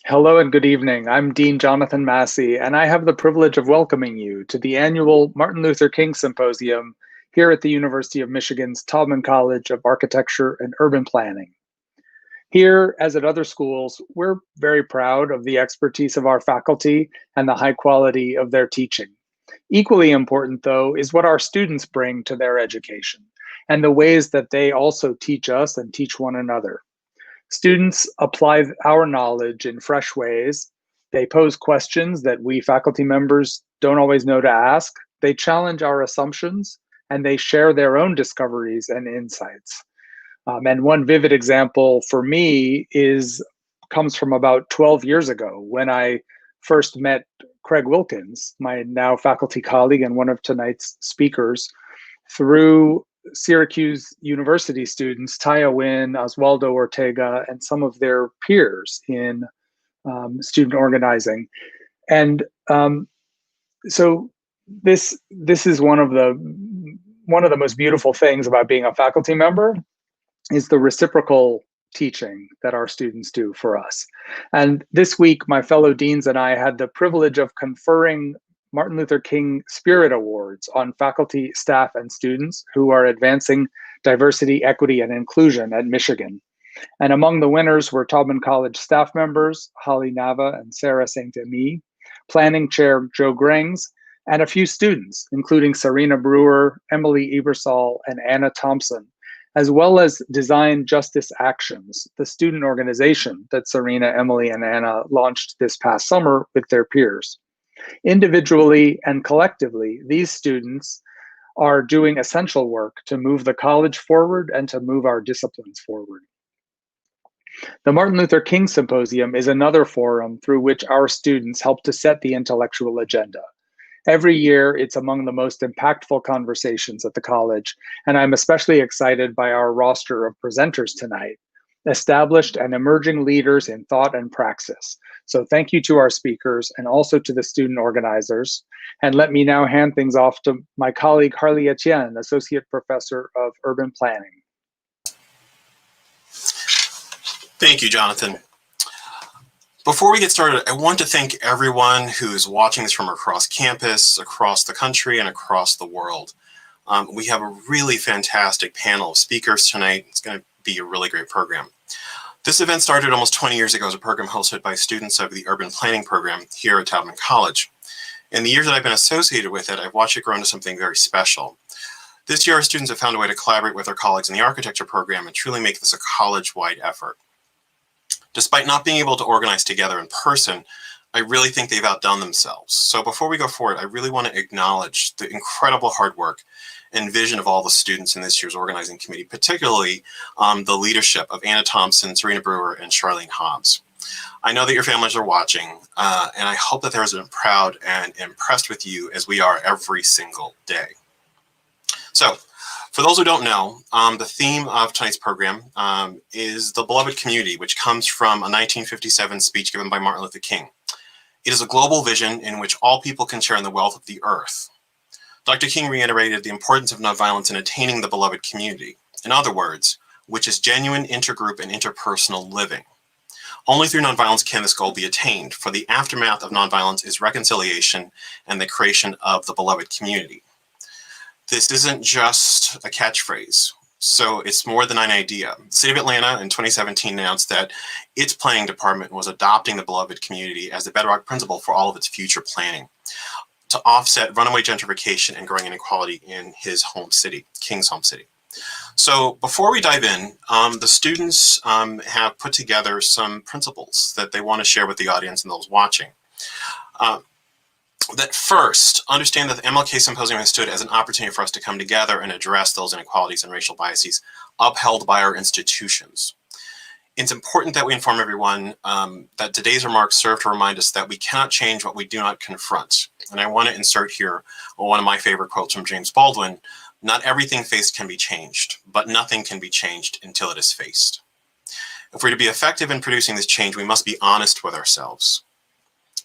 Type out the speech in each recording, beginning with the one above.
Hello and good evening. I'm Dean Jonathan Massey, and I have the privilege of welcoming you to the annual Martin Luther King Symposium here at the University of Michigan's Taubman College of Architecture and Urban Planning. Here, as at other schools, we're very proud of the expertise of our faculty and the high quality of their teaching. Equally important, though, is what our students bring to their education and the ways that they also teach us and teach one another. Students apply our knowledge in fresh ways. They pose questions that we faculty members don't always know to ask. They challenge our assumptions, and they share their own discoveries and insights. And one vivid example for me comes from about 12 years ago when I first met Craig Wilkins, my now faculty colleague and one of tonight's speakers, through Syracuse University students, Taya Wynn, Oswaldo Ortega, and some of their peers in student organizing. And so this is one of the most beautiful things about being a faculty member is the reciprocal teaching that our students do for us. And this week, my fellow deans and I had the privilege of conferring Martin Luther King Spirit Awards on faculty, staff, and students who are advancing diversity, equity, and inclusion at Michigan. And among the winners were Taubman College staff members, Holly Nava and Sarah St. Amy, planning chair Joe Grengs, and a few students, including Serena Brewer, Emily Ebersol, and Anna Thompson, as well as Design Justice Actions, the student organization that Serena, Emily, and Anna launched this past summer with their peers. Individually and collectively, these students are doing essential work to move the college forward and to move our disciplines forward. The Martin Luther King Symposium is another forum through which our students help to set the intellectual agenda. Every year, it's among the most impactful conversations at the college, and I'm especially excited by our roster of presenters tonight, established and emerging leaders in thought and praxis. So thank you to our speakers and also to the student organizers. And let me now hand things off to my colleague, Harley Etienne, Associate Professor of Urban Planning. Thank you, Jonathan. Before we get started, I want to thank everyone who's watching this from across campus, across the country, and across the world. We have a really fantastic panel of speakers tonight. It's going to be a really great program. This event started almost 20 years ago as a program hosted by students of the Urban Planning program here at Taubman College. In the years that I've been associated with it, I've watched it grow into something very special. This year, our students have found a way to collaborate with their colleagues in the architecture program and truly make this a college-wide effort. Despite not being able to organize together in person, I really think they've outdone themselves. So before we go forward, I really want to acknowledge the incredible hard work and vision of all the students in this year's organizing committee, particularly the leadership of Anna Thompson, Serena Brewer, and Charlene Hobbs. I know that your families are watching, and I hope that they're as proud and impressed with you as we are every single day. So, for those who don't know, the theme of tonight's program is the beloved community, which comes from a 1957 speech given by Martin Luther King. It is a global vision in which all people can share in the wealth of the earth. Dr. King reiterated the importance of nonviolence in attaining the beloved community. In other words, which is genuine intergroup and interpersonal living. Only through nonviolence can this goal be attained, for the aftermath of nonviolence is reconciliation and the creation of the beloved community. This isn't just a catchphrase, so it's more than an idea. The City of Atlanta in 2017 announced that its planning department was adopting the beloved community as the bedrock principle for all of its future planning to offset runaway gentrification and growing inequality in his home city, King's home city. So before we dive in, the students have put together some principles that they want to share with the audience and those watching. That first, understand that the MLK Symposium has stood as an opportunity for us to come together and address those inequalities and racial biases upheld by our institutions. It's important that we inform everyone that today's remarks serve to remind us that we cannot change what we do not confront. And I want to insert here one of my favorite quotes from James Baldwin: "Not everything faced can be changed, but nothing can be changed until it is faced." If we're to be effective in producing this change, we must be honest with ourselves.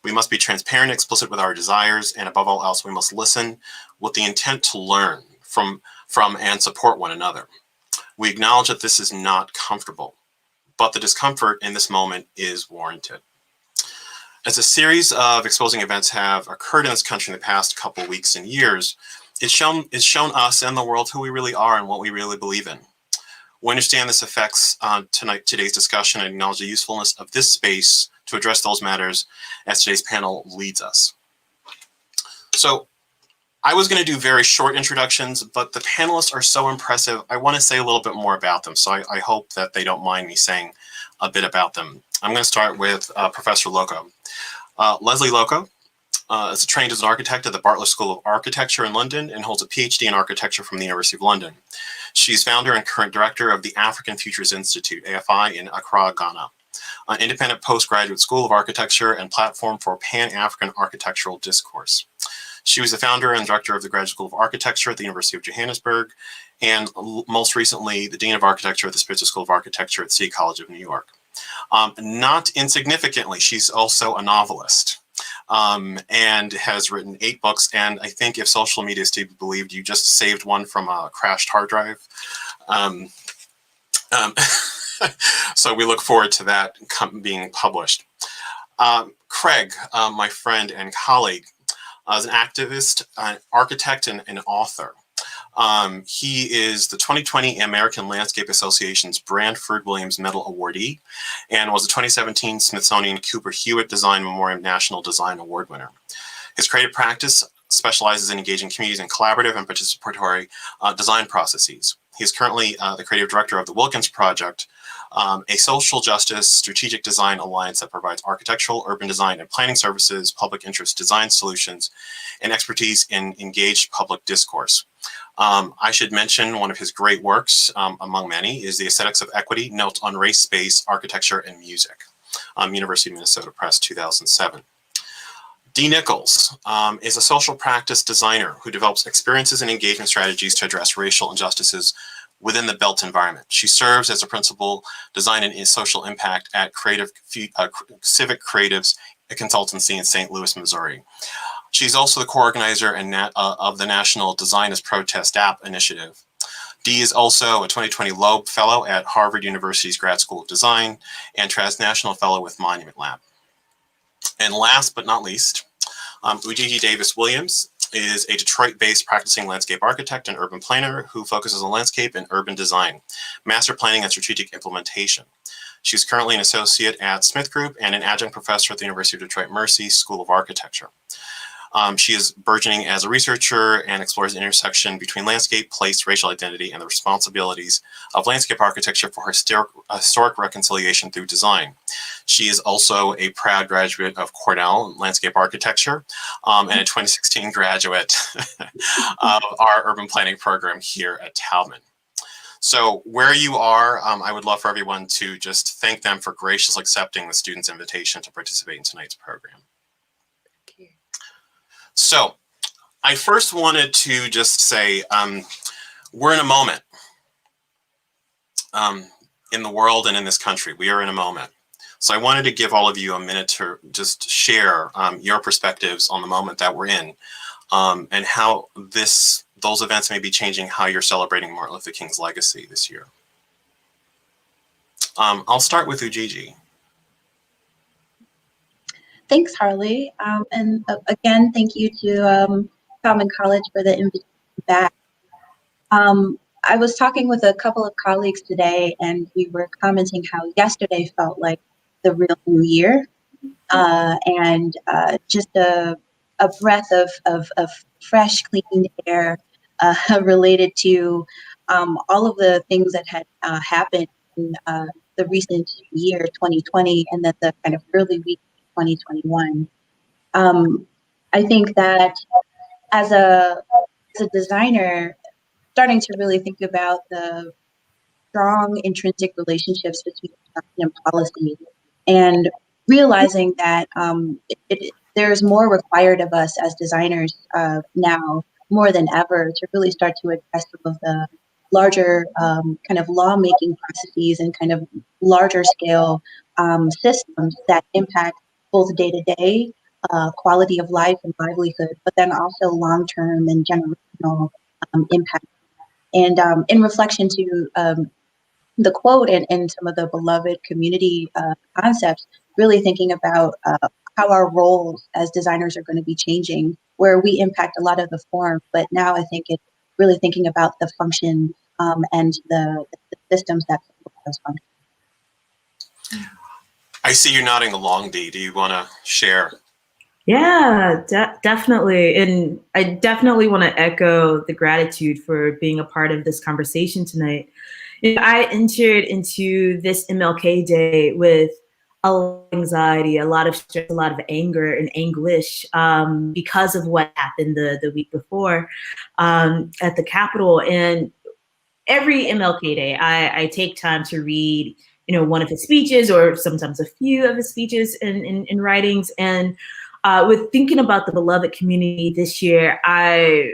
We must be transparent and explicit with our desires, and above all else, we must listen with the intent to learn from and support one another. We acknowledge that this is not comfortable, but the discomfort in this moment is warranted. As a series of exposing events have occurred in this country in the past couple weeks and years, it's shown us and the world who we really are and what we really believe in. We understand this affects today's discussion and acknowledge the usefulness of this space to address those matters as today's panel leads us. So I was going to do very short introductions, but the panelists are so impressive, I want to say a little bit more about them. So I hope that they don't mind me saying a bit about them. I'm going to start with Professor Loco. Leslie Loco is trained as an architect at the Bartlett School of Architecture in London and holds a PhD in architecture from the University of London. She's founder and current director of the African Futures Institute, AFI, in Accra, Ghana, an independent postgraduate school of architecture and platform for Pan-African architectural discourse. She was the founder and director of the Graduate School of Architecture at the University of Johannesburg, and most recently, the Dean of Architecture at the Spitzer School of Architecture at City College of New York. Not insignificantly, she's also a novelist and has written 8 books. And I think if social media is to be believed, you just saved one from a crashed hard drive. So we look forward to that being published. Craig, my friend and colleague, is an activist, an architect, and an author. He is the 2020 American Landscape Association's Branford Williams Medal awardee and was the 2017 Smithsonian Cooper Hewitt Design Memoriam National Design Award winner. His creative practice specializes in engaging communities in collaborative and participatory design processes. He is currently the creative director of the Wilkins Project, a social justice strategic design alliance that provides architectural, urban design, and planning services, public interest design solutions, and expertise in engaged public discourse. I should mention one of his great works, among many, is The Aesthetics of Equity, Notes on Race, Space, Architecture, and Music, University of Minnesota Press, 2007. Dee Nichols is a social practice designer who develops experiences and engagement strategies to address racial injustices within the built environment. She serves as a principal design and social impact at Civic Creatives, a consultancy in St. Louis, Missouri. She's also the co-organizer of the National Design as Protest App initiative. Dee is also a 2020 Loeb Fellow at Harvard University's Grad School of Design and Transnational Fellow with Monument Lab. And last but not least, Ujiji Davis Williams is a Detroit-based practicing landscape architect and urban planner who focuses on landscape and urban design, master planning, and strategic implementation. She's currently an associate at Smith Group and an adjunct professor at the University of Detroit Mercy School of Architecture. She is burgeoning as a researcher and explores the intersection between landscape, place, racial identity, and the responsibilities of landscape architecture for historic reconciliation through design. She is also a proud graduate of Cornell Landscape Architecture and a 2016 graduate of our urban planning program here at Taubman. So where you are, I would love for everyone to just thank them for graciously accepting the students' invitation to participate in tonight's program. So I first wanted to just say we're in a moment in the world and in this country. We are in a moment. So I wanted to give all of you a minute to just share your perspectives on the moment that we're in and how those events may be changing how you're celebrating Martin Luther King's legacy this year. I'll start with Ujiji. Thanks, Harley. And again, thank you to Taubman College for the invitation back. I was talking with a couple of colleagues today, and we were commenting how yesterday felt like the real new year, and just a breath of fresh, clean air related to all of the things that had happened in the recent year, 2020, and then the kind of early week 2021. I think that as a designer, starting to really think about the strong intrinsic relationships between design and policy, and realizing that there's more required of us as designers now more than ever to really start to address some of the larger kind of lawmaking processes and kind of larger scale systems that impact both day-to-day quality of life and livelihood, but then also long-term and generational impact. And in reflection to the quote and some of the beloved community concepts, really thinking about how our roles as designers are going to be changing, where we impact a lot of the form, but now I think it's really thinking about the function and the systems that support those functions. I see you nodding along, Dee. Do you want to share? Yeah, definitely. And I definitely want to echo the gratitude for being a part of this conversation tonight. I entered into this MLK Day with a lot of anxiety, a lot of stress, a lot of anger and anguish because of what happened the week before at the Capitol. And every MLK Day, I take time to read, one of his speeches or sometimes a few of his speeches in writings. And with thinking about the beloved community this year, I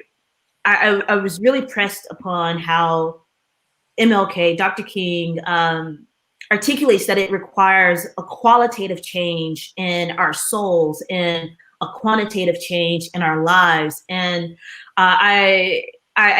was really pressed upon how MLK, Dr. King, articulates that it requires a qualitative change in our souls and a quantitative change in our lives. And I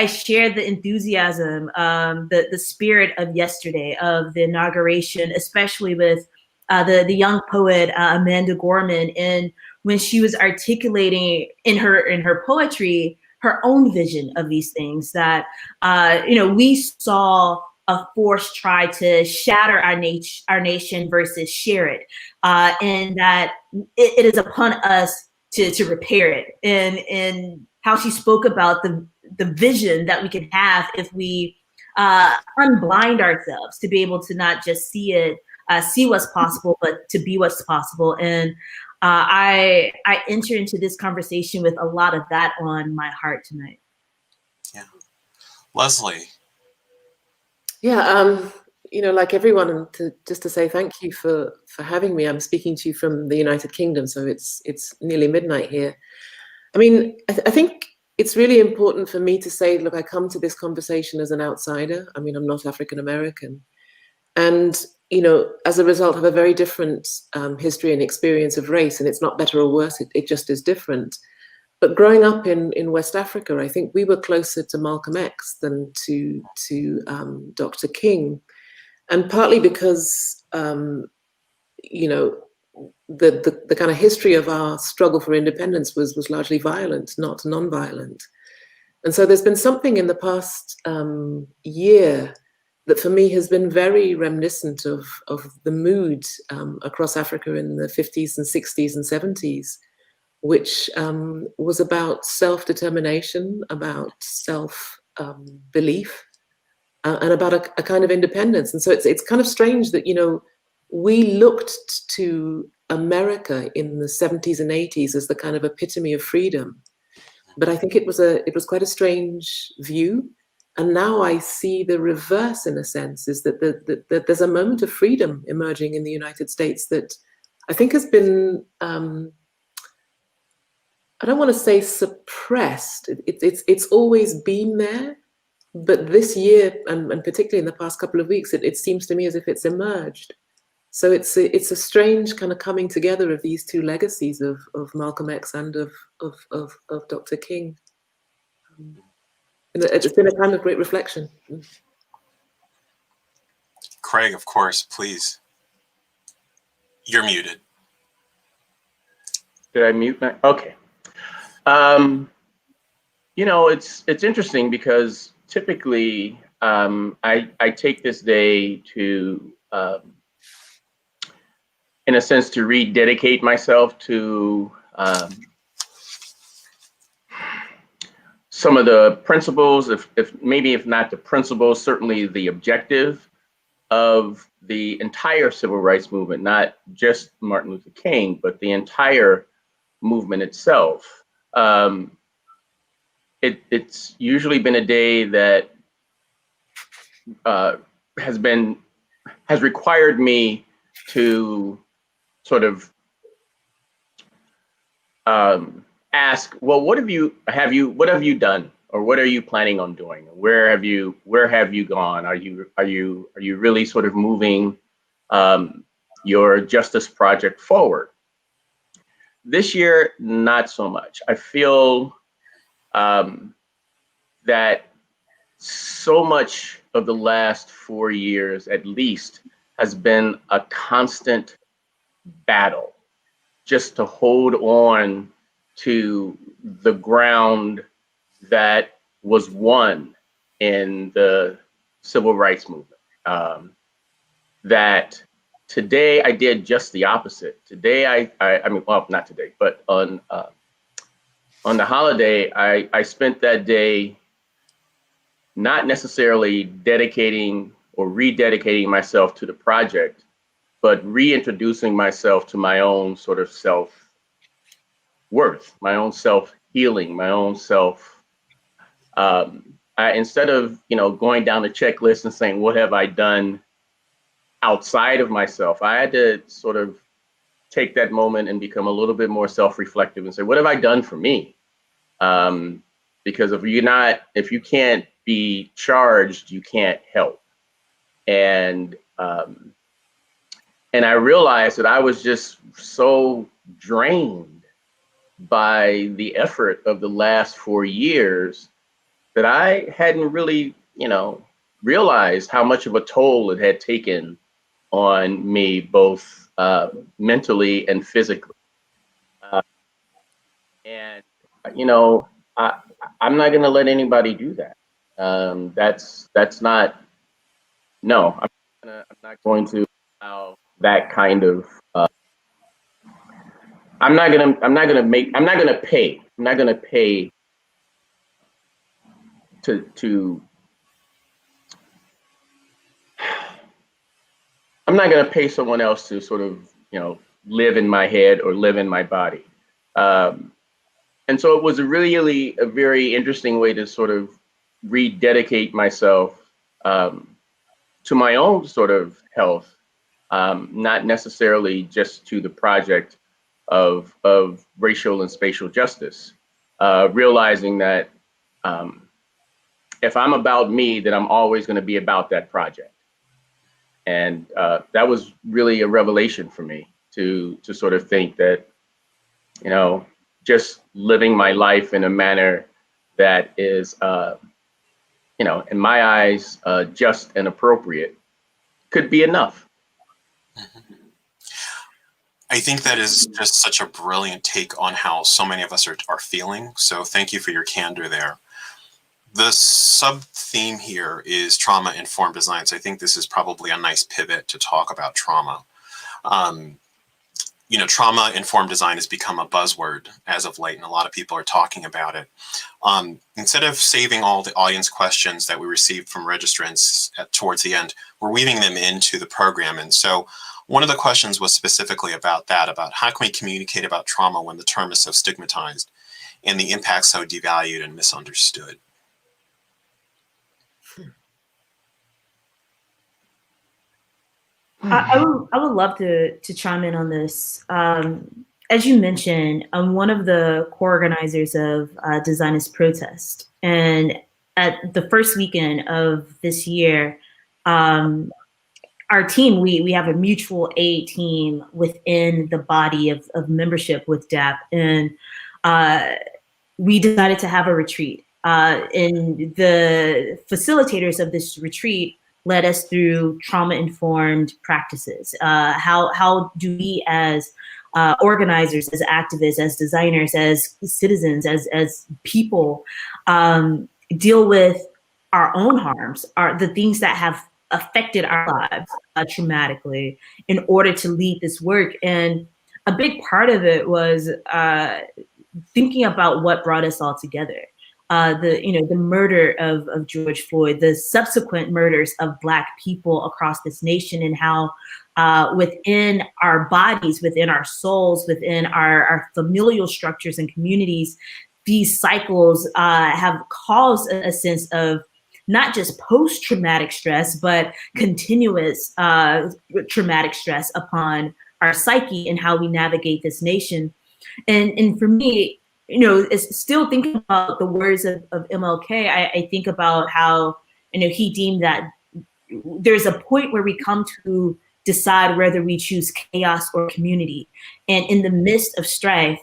shared the enthusiasm, the spirit of yesterday, of the inauguration, especially with the young poet Amanda Gorman, and when she was articulating in her poetry her own vision of these things, that we saw a force try to shatter our nation versus share it, and that it is upon us to repair it, and how she spoke about the vision that we can have if we unblind ourselves to be able to not just see it, see what's possible, but to be what's possible. And I enter into this conversation with a lot of that on my heart tonight. Yeah. Leslie. Yeah, like everyone, just to say thank you for having me. I'm speaking to you from the United Kingdom, so it's nearly midnight here. I mean, I think it's really important for me to say, look, I come to this conversation as an outsider. I mean, I'm not African American. And, as a result, have a very different history and experience of race. And it's not better or worse, it just is different. But growing up in West Africa, I think we were closer to Malcolm X than to Dr. King. And partly because, the kind of history of our struggle for independence was largely violent, not non-violent. And so there's been something in the past year that for me has been very reminiscent of the mood across Africa in the 50s and 60s and 70s, which was about self-determination, about self-belief, and about a kind of independence. And so it's kind of strange that, we looked to America in the 70s and 80s as the kind of epitome of freedom. But I think it was quite a strange view. And now I see the reverse, in a sense, is that there's a moment of freedom emerging in the United States that I think has been, I don't want to say suppressed. It's always been there. But this year, and particularly in the past couple of weeks, it seems to me as if it's emerged. So it's a strange kind of coming together of these two legacies of Malcolm X and of Dr. King. And it's been a time of great reflection. Craig, of course, please. You're muted. Did I mute my? Okay. It's interesting because typically I take this day to, in a sense, to rededicate myself to some of the principles, if not the principles, certainly the objective of the entire civil rights movement, not just Martin Luther King, but the entire movement itself. It's usually been a day that has required me to sort of ask, well, what have you done, or what are you planning on doing? Where have you gone? Are you really sort of moving your justice project forward? This year, not so much. I feel that so much of the last 4 years, at least, has been a constant battle just to hold on to the ground that was won in the civil rights movement. That today I did just the opposite. Today I mean, well, not today, but on the holiday, I spent that day not necessarily dedicating or rededicating myself to the project, but reintroducing myself to my own sort of self-worth, my own self-healing, my own self. Instead of going down the checklist and saying, what have I done outside of myself, I had to sort of take that moment and become a little bit more self-reflective and say, what have I done for me? Because if you can't be charged, you can't help. And I realized that I was just so drained by the effort of the last 4 years that I hadn't really, realized how much of a toll it had taken on me, both mentally and physically. And I'm not going to let anybody do that. That's not. No, I'm not going to allow that kind of. I'm not gonna pay to. I'm not gonna pay someone else to sort of live in my head or live in my body. And so it was really a very interesting way to sort of rededicate myself to my own sort of health, not necessarily just to the project of racial and spatial justice, realizing that if I'm about me, then I'm always going to be about that project. And that was really a revelation for me to sort of think that, just living my life in a manner that is, in my eyes, just and appropriate could be enough. I think that is just such a brilliant take on how so many of us are feeling. So thank you for your candor there. The sub-theme here is trauma-informed design. So I think this is probably a nice pivot to talk about trauma. Trauma-informed design has become a buzzword as of late, and a lot of people are talking about it. Instead of saving all the audience questions that we received from registrants towards the end, we're weaving them into the program. And so one of the questions was specifically about that, about how can we communicate about trauma when the term is so stigmatized and the impact so devalued and misunderstood? I would love to chime in on this. As you mentioned, I'm one of the co-organizers of Designers Protest. And at the first weekend of this year, our team, we have a mutual aid team within the body of membership with DAP. And we decided to have a retreat. And the facilitators of this retreat led us through trauma-informed practices. How do we as organizers, as activists, as designers, as citizens, as people deal with our own harms, the things that have affected our lives traumatically in order to lead this work. And a big part of it was thinking about what brought us all together. The murder of George Floyd, the subsequent murders of Black people across this nation, and how within our bodies, within our souls, within our familial structures and communities, these cycles have caused a sense of not just post-traumatic stress, but continuous traumatic stress upon our psyche and how we navigate this nation. And for me, it's still thinking about the words of MLK. I think about how, he deemed that there's a point where we come to decide whether we choose chaos or community. And in the midst of strife,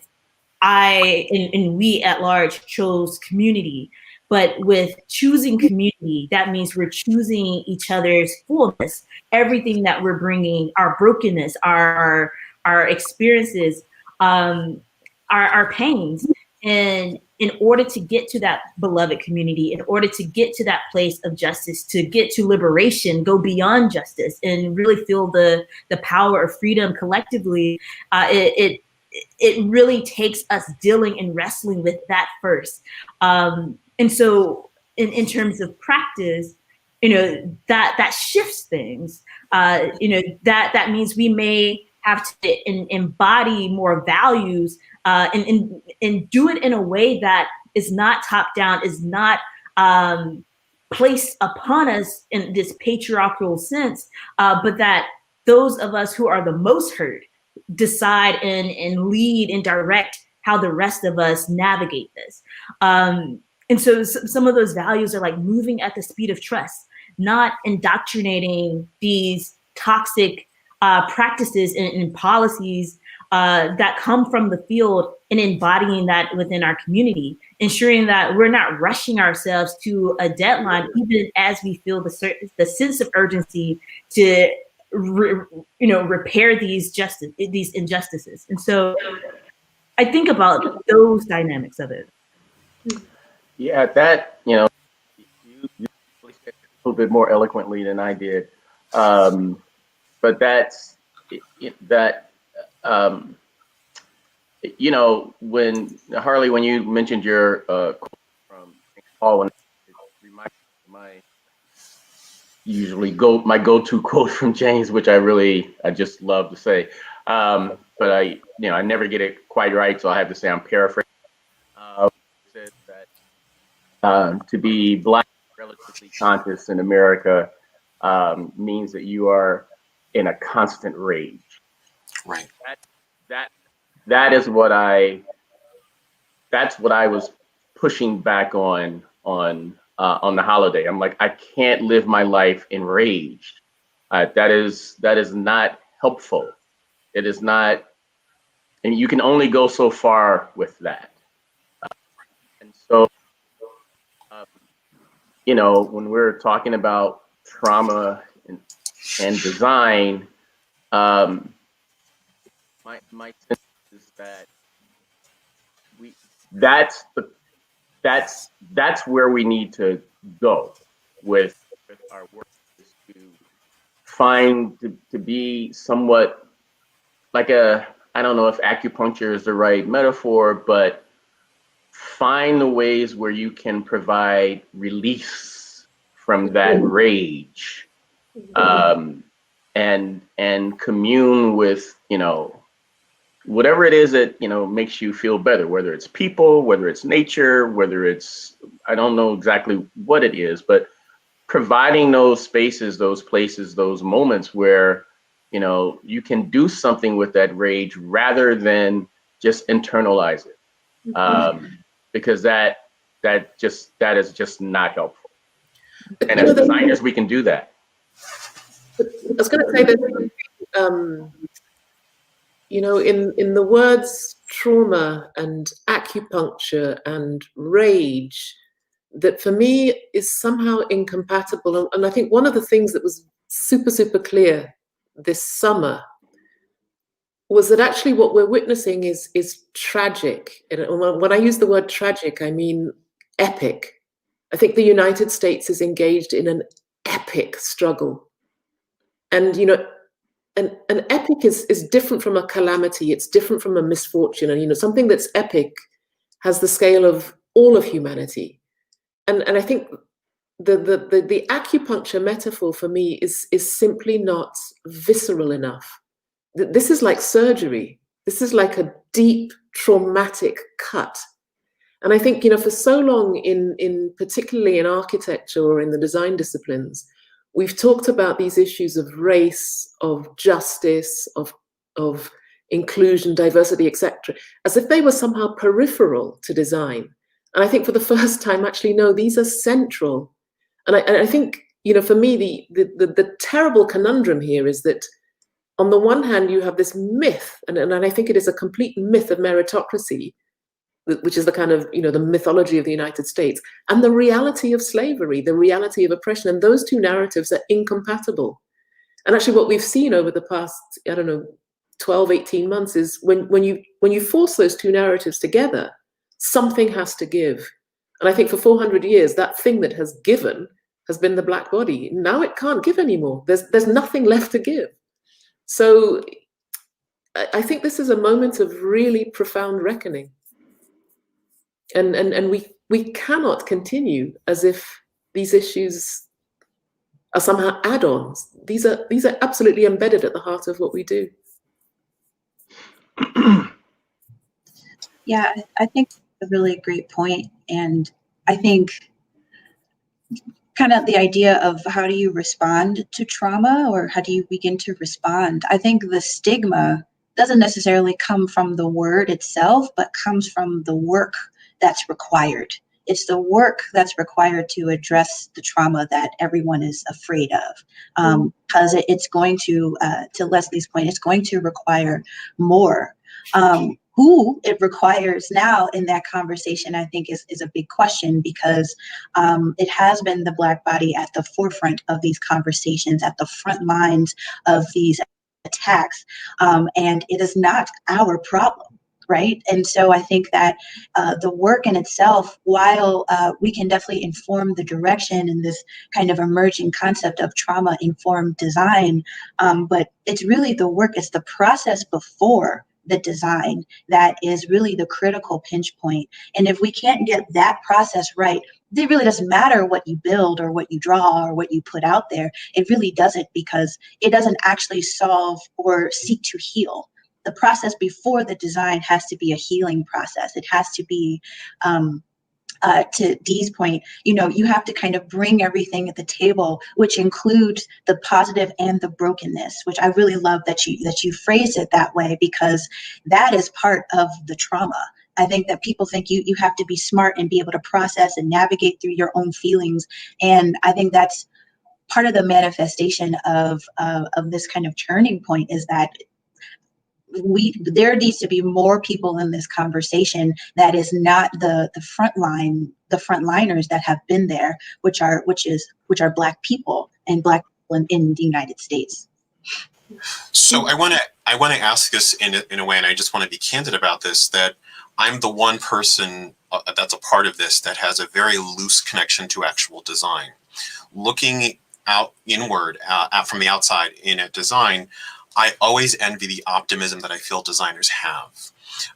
we at large chose community. But with choosing community, that means we're choosing each other's fullness, everything that we're bringing, our brokenness, our experiences, our pains, and in order to get to that beloved community, in order to get to that place of justice, to get to liberation, go beyond justice, and really feel the power of freedom collectively, it really takes us dealing and wrestling with that first. And so in terms of practice, that shifts things. That means we may have to embody more values and do it in a way that is not top down, is not placed upon us in this patriarchal sense, but that those of us who are the most hurt decide and lead and direct how the rest of us navigate this. And so some of those values are like moving at the speed of trust, not indoctrinating these toxic practices and policies that come from the field, and embodying that within our community, ensuring that we're not rushing ourselves to a deadline, even as we feel the sense of urgency to repair these injustices. And so I think about those dynamics of it. Yeah, that, you really said it a little bit more eloquently than I did. But that's that. When Harley, when you mentioned your quote from Paul, it reminded me of my go-to quote from James, which I just love to say. But I never get it quite right, so I have to say I'm paraphrasing. Says that to be Black, relatively conscious in America means that you are in a constant rage. Right. That's what I was pushing back on the holiday. I'm like, I can't live my life in rage. That is not helpful. It is not, and you can only go so far with that. And so, when we're talking about trauma and design, my sense is that that's where we need to go with our work, is to find to be somewhat like I don't know if acupuncture is the right metaphor, but find the ways where you can provide release from that rage, and commune with whatever it is that makes you feel better, whether it's people, whether it's nature, whether it's, I don't know exactly what it is, but providing those spaces, those places, those moments where you can do something with that rage rather than just internalize it, because that is just not helpful. And as designers, we can do that. I was going to say that, in the words trauma and acupuncture and rage, that for me is somehow incompatible. And I think one of the things that was super, super clear this summer was that actually what we're witnessing is tragic. And when I use the word tragic, I mean epic. I think the United States is engaged in an epic struggle. And, an epic is different from a calamity. It's different from a misfortune. And, something that's epic has the scale of all of humanity. And I think the acupuncture metaphor for me is simply not visceral enough. This is like surgery. This is like a deep traumatic cut. And I think, for so long in particularly in architecture or in the design disciplines, we've talked about these issues of race, of justice, of inclusion, diversity, etc., as if they were somehow peripheral to design. And I think for the first time, actually, no, these are central. And I think, for me, the terrible conundrum here is that on the one hand, you have this myth, and I think it is a complete myth of meritocracy, which is the kind of, the mythology of the United States, and the reality of slavery, the reality of oppression. And those two narratives are incompatible. And actually what we've seen over the past, 12, 18 months is when you force those two narratives together, something has to give. And I think for 400 years, that thing that has given has been the Black body. Now it can't give anymore. There's nothing left to give. So I think this is a moment of really profound reckoning. And we cannot continue as if these issues are somehow add-ons. These are absolutely embedded at the heart of what we do. Yeah, I think that's a really great point. And I think kind of the idea of how do you respond to trauma, or how do you begin to respond? I think the stigma doesn't necessarily come from the word itself, but comes from the work that's required. It's the work that's required to address the trauma that everyone is afraid of, because it's going to Leslie's point, it's going to require more. Who it requires now in that conversation, I think, is a big question, because it has been the Black body at the forefront of these conversations, at the front lines of these attacks, and it is not our problem. Right. And so I think that the work in itself, while we can definitely inform the direction in this kind of emerging concept of trauma-informed design, but it's really the work, it's the process before the design that is really the critical pinch point. And if we can't get that process right, it really doesn't matter what you build or what you draw or what you put out there. It really doesn't, because it doesn't actually solve or seek to heal. The process before the design has to be a healing process. It has to be, to Dee's point, you have to kind of bring everything at the table, which includes the positive and the brokenness, which I really love that you phrased it that way, because that is part of the trauma. I think that people think you have to be smart and be able to process and navigate through your own feelings. And I think that's part of the manifestation of this kind of turning point, is that there needs to be more people in this conversation that is not the frontliners that have been there, which are Black people and Black people in the United States. So I want to ask this in a way, and I just want to be candid about this, that I'm the one person that's a part of this that has a very loose connection to actual design. Looking out inward from the outside in a design, I always envy the optimism that I feel designers have.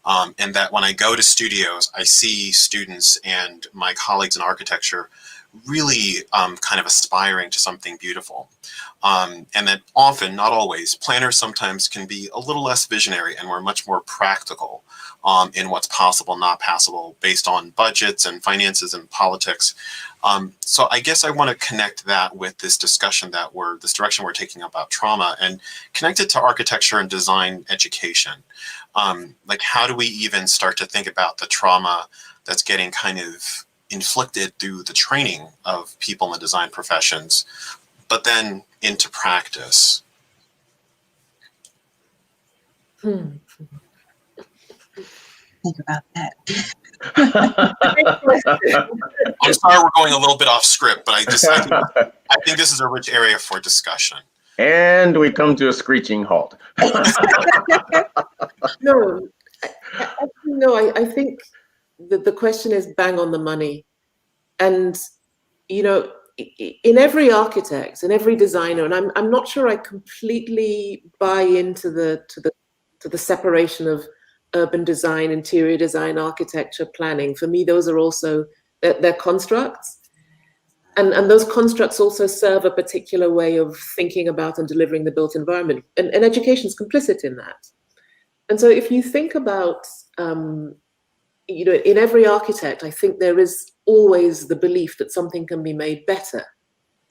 And that when I go to studios, I see students and my colleagues in architecture really kind of aspiring to something beautiful. And that often, not always, planners sometimes can be a little less visionary, and we're much more practical in what's possible, not possible, based on budgets and finances and politics. So I guess I want to connect that with this discussion this direction we're taking about trauma, and connect it to architecture and design education. Like, how do we even start to think about the trauma that's getting kind of inflicted through the training of people in the design professions, but then into practice? Think about that. I'm sorry we're going a little bit off script, but I think this is a rich area for discussion. And we come to a screeching halt. No, I think the question is bang on the money. And, in every architect and every designer, and I'm not sure I completely buy into the separation of urban design, interior design, architecture, planning. For me, those are also, they're constructs. And those constructs also serve a particular way of thinking about and delivering the built environment. And education is complicit in that. And so if you think about, in every architect, I think there is always the belief that something can be made better.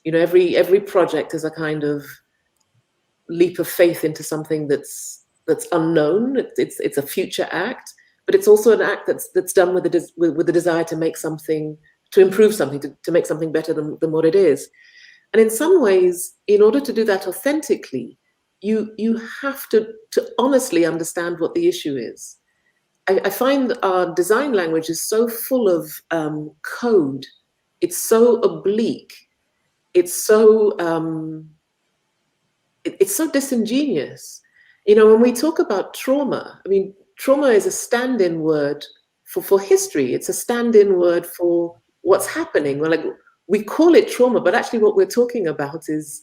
Every project is a kind of leap of faith into something that's unknown. It's a future act, but it's also an act that's done with the desire to make something, to improve something, to make something better than what it is. And in some ways, in order to do that authentically, you have to honestly understand what the issue is. I find our design language is so full of code. It's so oblique. It's so disingenuous. You know, when we talk about trauma, I mean, trauma is a stand-in word for history. It's a stand-in word for what's happening. Well, like, we call it trauma, but actually what we're talking about is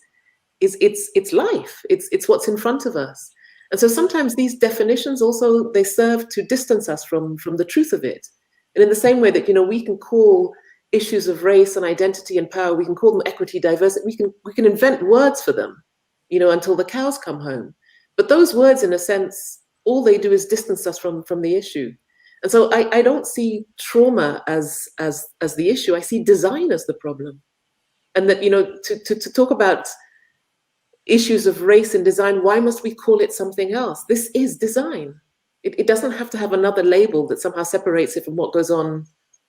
it's life. It's what's in front of us. And so sometimes these definitions also, they serve to distance us from the truth of it. And in the same way that, you know, we can call issues of race and identity and power, we can call them equity, diversity, we can invent words for them, you know, until the cows come home. But those words, in a sense, all they do is distance us from the issue. And so I don't see trauma as the issue. I see design as the problem. And that, you know, to talk about issues of race and design, why must we call it something else? This is design. It doesn't have to have another label that somehow separates it from what goes on,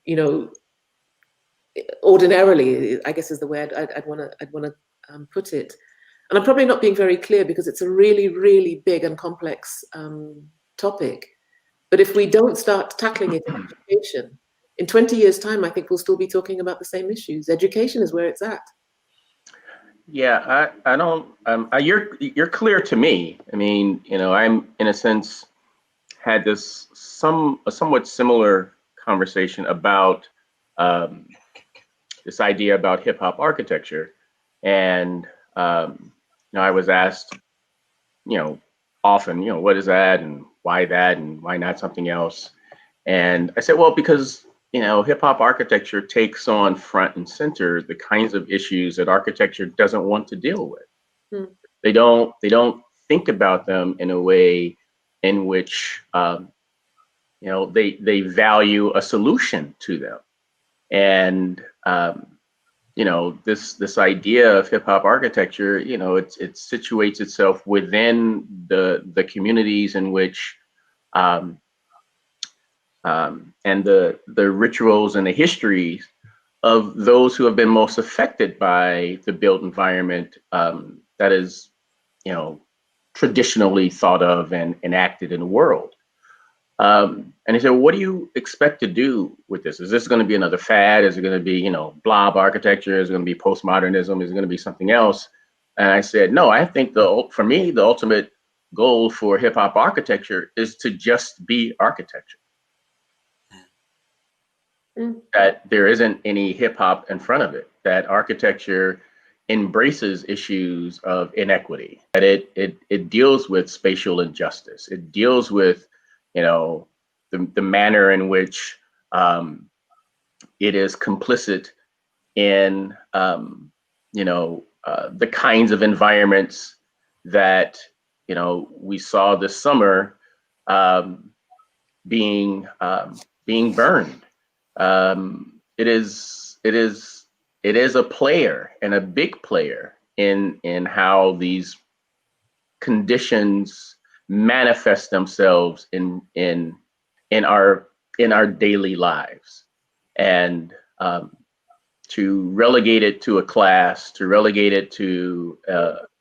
you know, ordinarily, I guess is the way I'd want to put it. And I'm probably not being very clear because it's a really, really big and complex topic. But if we don't start tackling it in education, in 20 years' time, I think we'll still be talking about the same issues. Education is where it's at. Yeah, I don't. You're clear to me. I mean, you know, I'm in a sense had this a somewhat similar conversation about this idea about hip hop architecture, and you know, I was asked, you know, often, you know, what is that and why not something else? And I said, well, because, you know, hip hop architecture takes on front and center the kinds of issues that architecture doesn't want to deal with. Mm. They don't think about them in a way in which you know, they value a solution to them. And you know, this idea of hip hop architecture, you know, it situates itself within the communities in which and the rituals and the histories of those who have been most affected by the built environment that is, you know, traditionally thought of and enacted in the world. And he said, what do you expect to do with this? Is this going to be another fad? Is it going to be, you know, blob architecture? Is it going to be postmodernism? Is it going to be something else? And I said, no, I think for me, the ultimate goal for hip hop architecture is to just be architecture. Mm. That there isn't any hip hop in front of it, that architecture embraces issues of inequity, that it deals with spatial injustice. It deals with, you know, the manner in which it is complicit in, you know, the kinds of environments that, you know, we saw this summer being burned. It is a player, and a big player in how these conditions manifest themselves in our daily lives. And to relegate it to a class, to relegate it to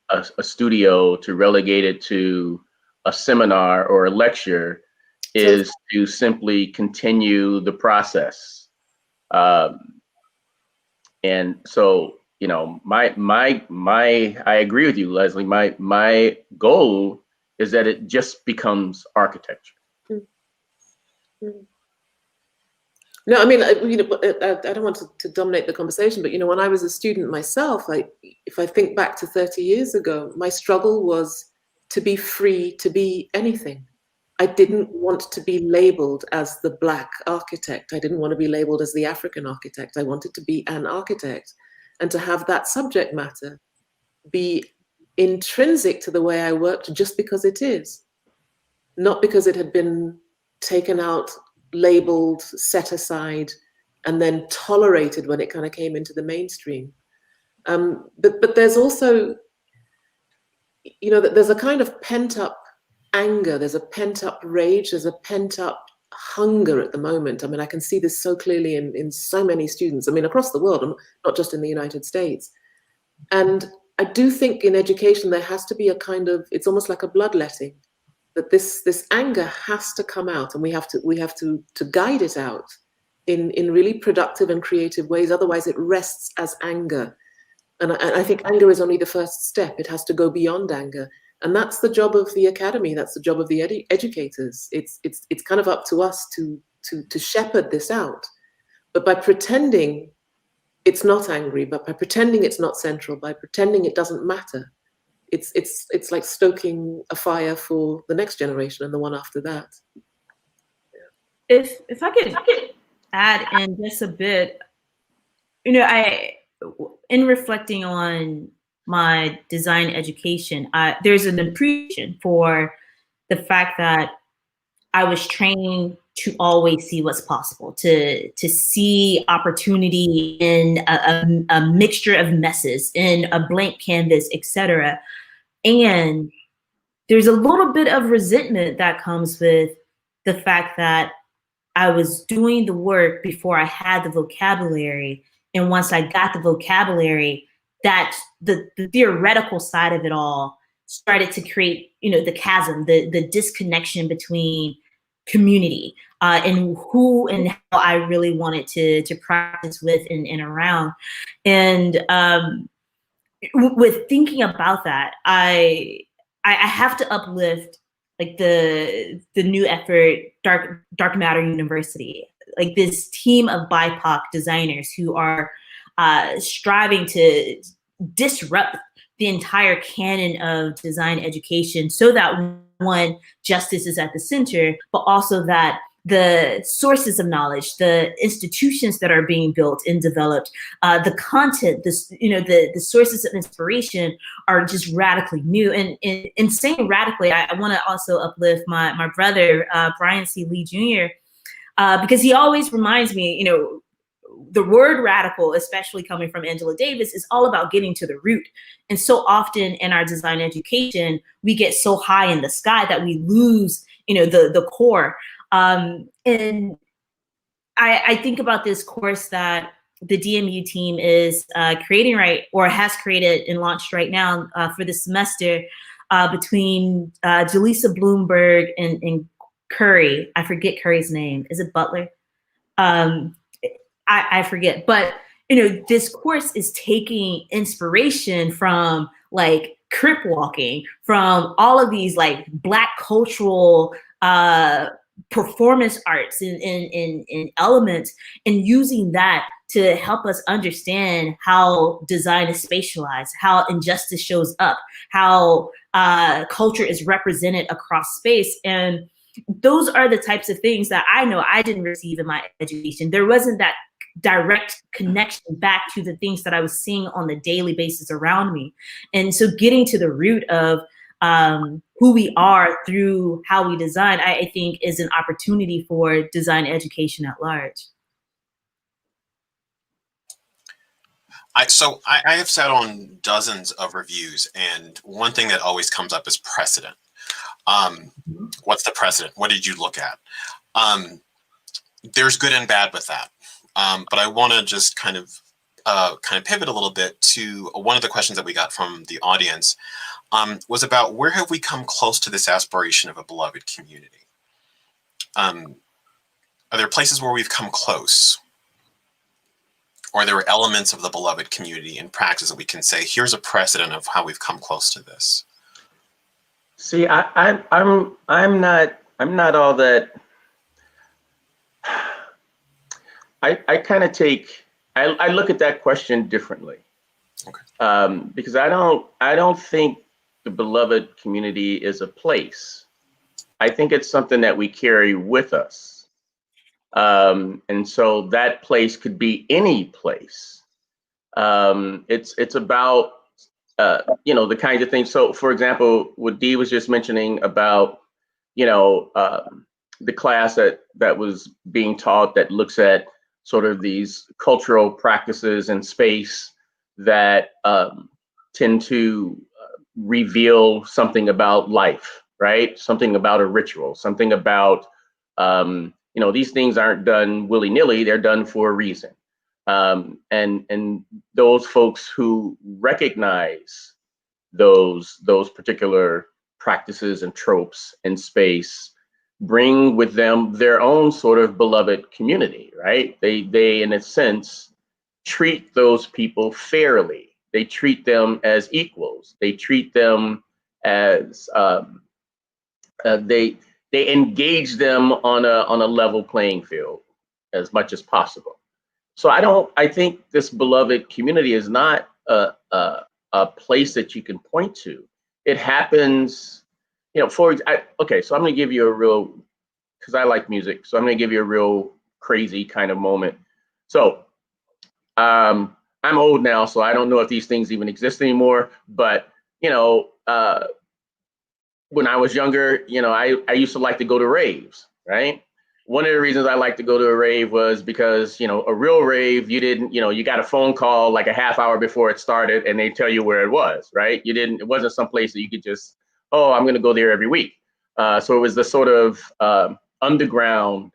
a studio, to relegate it to a seminar or a lecture is to simply continue the process. And so, you know, I agree with you, Leslie. My goal is that it just becomes architecture. Mm-hmm. No, I mean, you know, I don't want to dominate the conversation, but, you know, when I was a student myself, if I think back to 30 years ago, my struggle was to be free to be anything. I didn't want to be labeled as the Black architect. I didn't want to be labeled as the African architect. I wanted to be an architect, and to have that subject matter be intrinsic to the way I worked just because it is, not because it had been taken out, labeled, set aside, and then tolerated when it kind of came into the mainstream. But there's also, you know, there's a kind of pent up anger, there's a pent up rage, there's a pent up hunger at the moment. I mean, I can see this so clearly in so many students, I mean, across the world, not just in the United States. And I do think in education, there has to be a kind of, it's almost like a bloodletting, that this anger has to come out, and we have to guide it out in really productive and creative ways. Otherwise it rests as anger. And I think anger is only the first step. It has to go beyond anger. And that's the job of the academy. That's the job of the educators. It's kind of up to us to shepherd this out. But by pretending it's not angry, but by pretending it's not central, by pretending it doesn't matter, it's like stoking a fire for the next generation and the one after that. If I could add in just a bit, in reflecting on my design education, there's an appreciation for the fact that I was trained to always see what's possible, to see opportunity in a mixture of messes, in a blank canvas, etc. And there's a little bit of resentment that comes with the fact that I was doing the work before I had the vocabulary. And once I got the vocabulary, that the theoretical side of it all started to create, the chasm, the disconnection between community and who and how I really wanted to practice with and around. And with thinking about that, I have to uplift like the new effort, Dark Matter University, like this team of BIPOC designers who are striving to disrupt the entire canon of design education so that, one, justice is at the center, but also that the sources of knowledge, the institutions that are being built and developed, the content, the sources of inspiration are just radically new. And in saying radically, I want to also uplift my brother, Brian C. Lee Jr., because he always reminds me, the word radical, especially coming from Angela Davis, is all about getting to the root. And so often in our design education, we get so high in the sky that we lose, the core. And I think about this course that the DMU team is creating or has created and launched right now for the semester between Jaleesa Bloomberg and Curry. I forget Curry's name. Is it Butler? I forget. But, this course is taking inspiration from like crip walking, from all of these like Black cultural performance arts and elements, and using that to help us understand how design is spatialized, how injustice shows up, how culture is represented across space. And those are the types of things that I know I didn't receive in my education. There wasn't that direct connection back to the things that I was seeing on the daily basis around me. And so getting to the root of who we are through how we design, I think is an opportunity for design education at large. I have sat on dozens of reviews, and one thing that always comes up is precedent. What's the precedent? What did you look at? There's good and bad with that. But I want to just kind of pivot a little bit to one of the questions that we got from the audience was about where have we come close to this aspiration of a beloved community? Are there places where we've come close? Or are there elements of the beloved community in practice that we can say, here's a precedent of how we've come close to this? See, I'm not all that. I kind of I look at that question differently. Okay. Because I don't think the beloved community is a place. I think it's something that we carry with us. And so that place could be any place. It's about, the kinds of things. So for example, what Dee was just mentioning about, the class that was being taught that looks at sort of these cultural practices in space that tend to reveal something about life, right? Something about a ritual, something about, these things aren't done willy-nilly, they're done for a reason. And those folks who recognize those particular practices and tropes in space bring with them their own sort of beloved community, right? They in a sense treat those people fairly. They treat them as equals. They treat them as they engage them on a level playing field as much as possible. So I think this beloved community is not a place that you can point to. It happens, okay, so I'm gonna give you a real, because I like music, so I'm gonna give you a real crazy kind of moment. So I'm old now, so I don't know if these things even exist anymore, but when I was younger, I used to like to go to raves, right? One of the reasons I like to go to a rave was because, a real rave, you didn't, you got a phone call like a half hour before it started and they tell you where it was, right? It wasn't some place that you could just, oh, I'm going to go there every week. So it was the sort of underground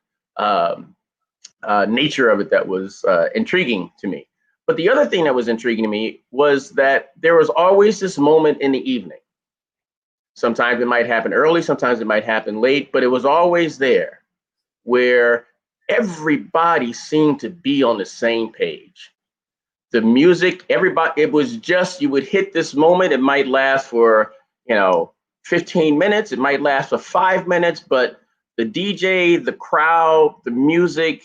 nature of it that was intriguing to me. But the other thing that was intriguing to me was that there was always this moment in the evening. Sometimes it might happen early, sometimes it might happen late, but it was always there, where everybody seemed to be on the same page. The music, everybody, it was just, you would hit this moment, it might last for, 15 minutes, it might last for 5 minutes, but the DJ, the crowd, the music,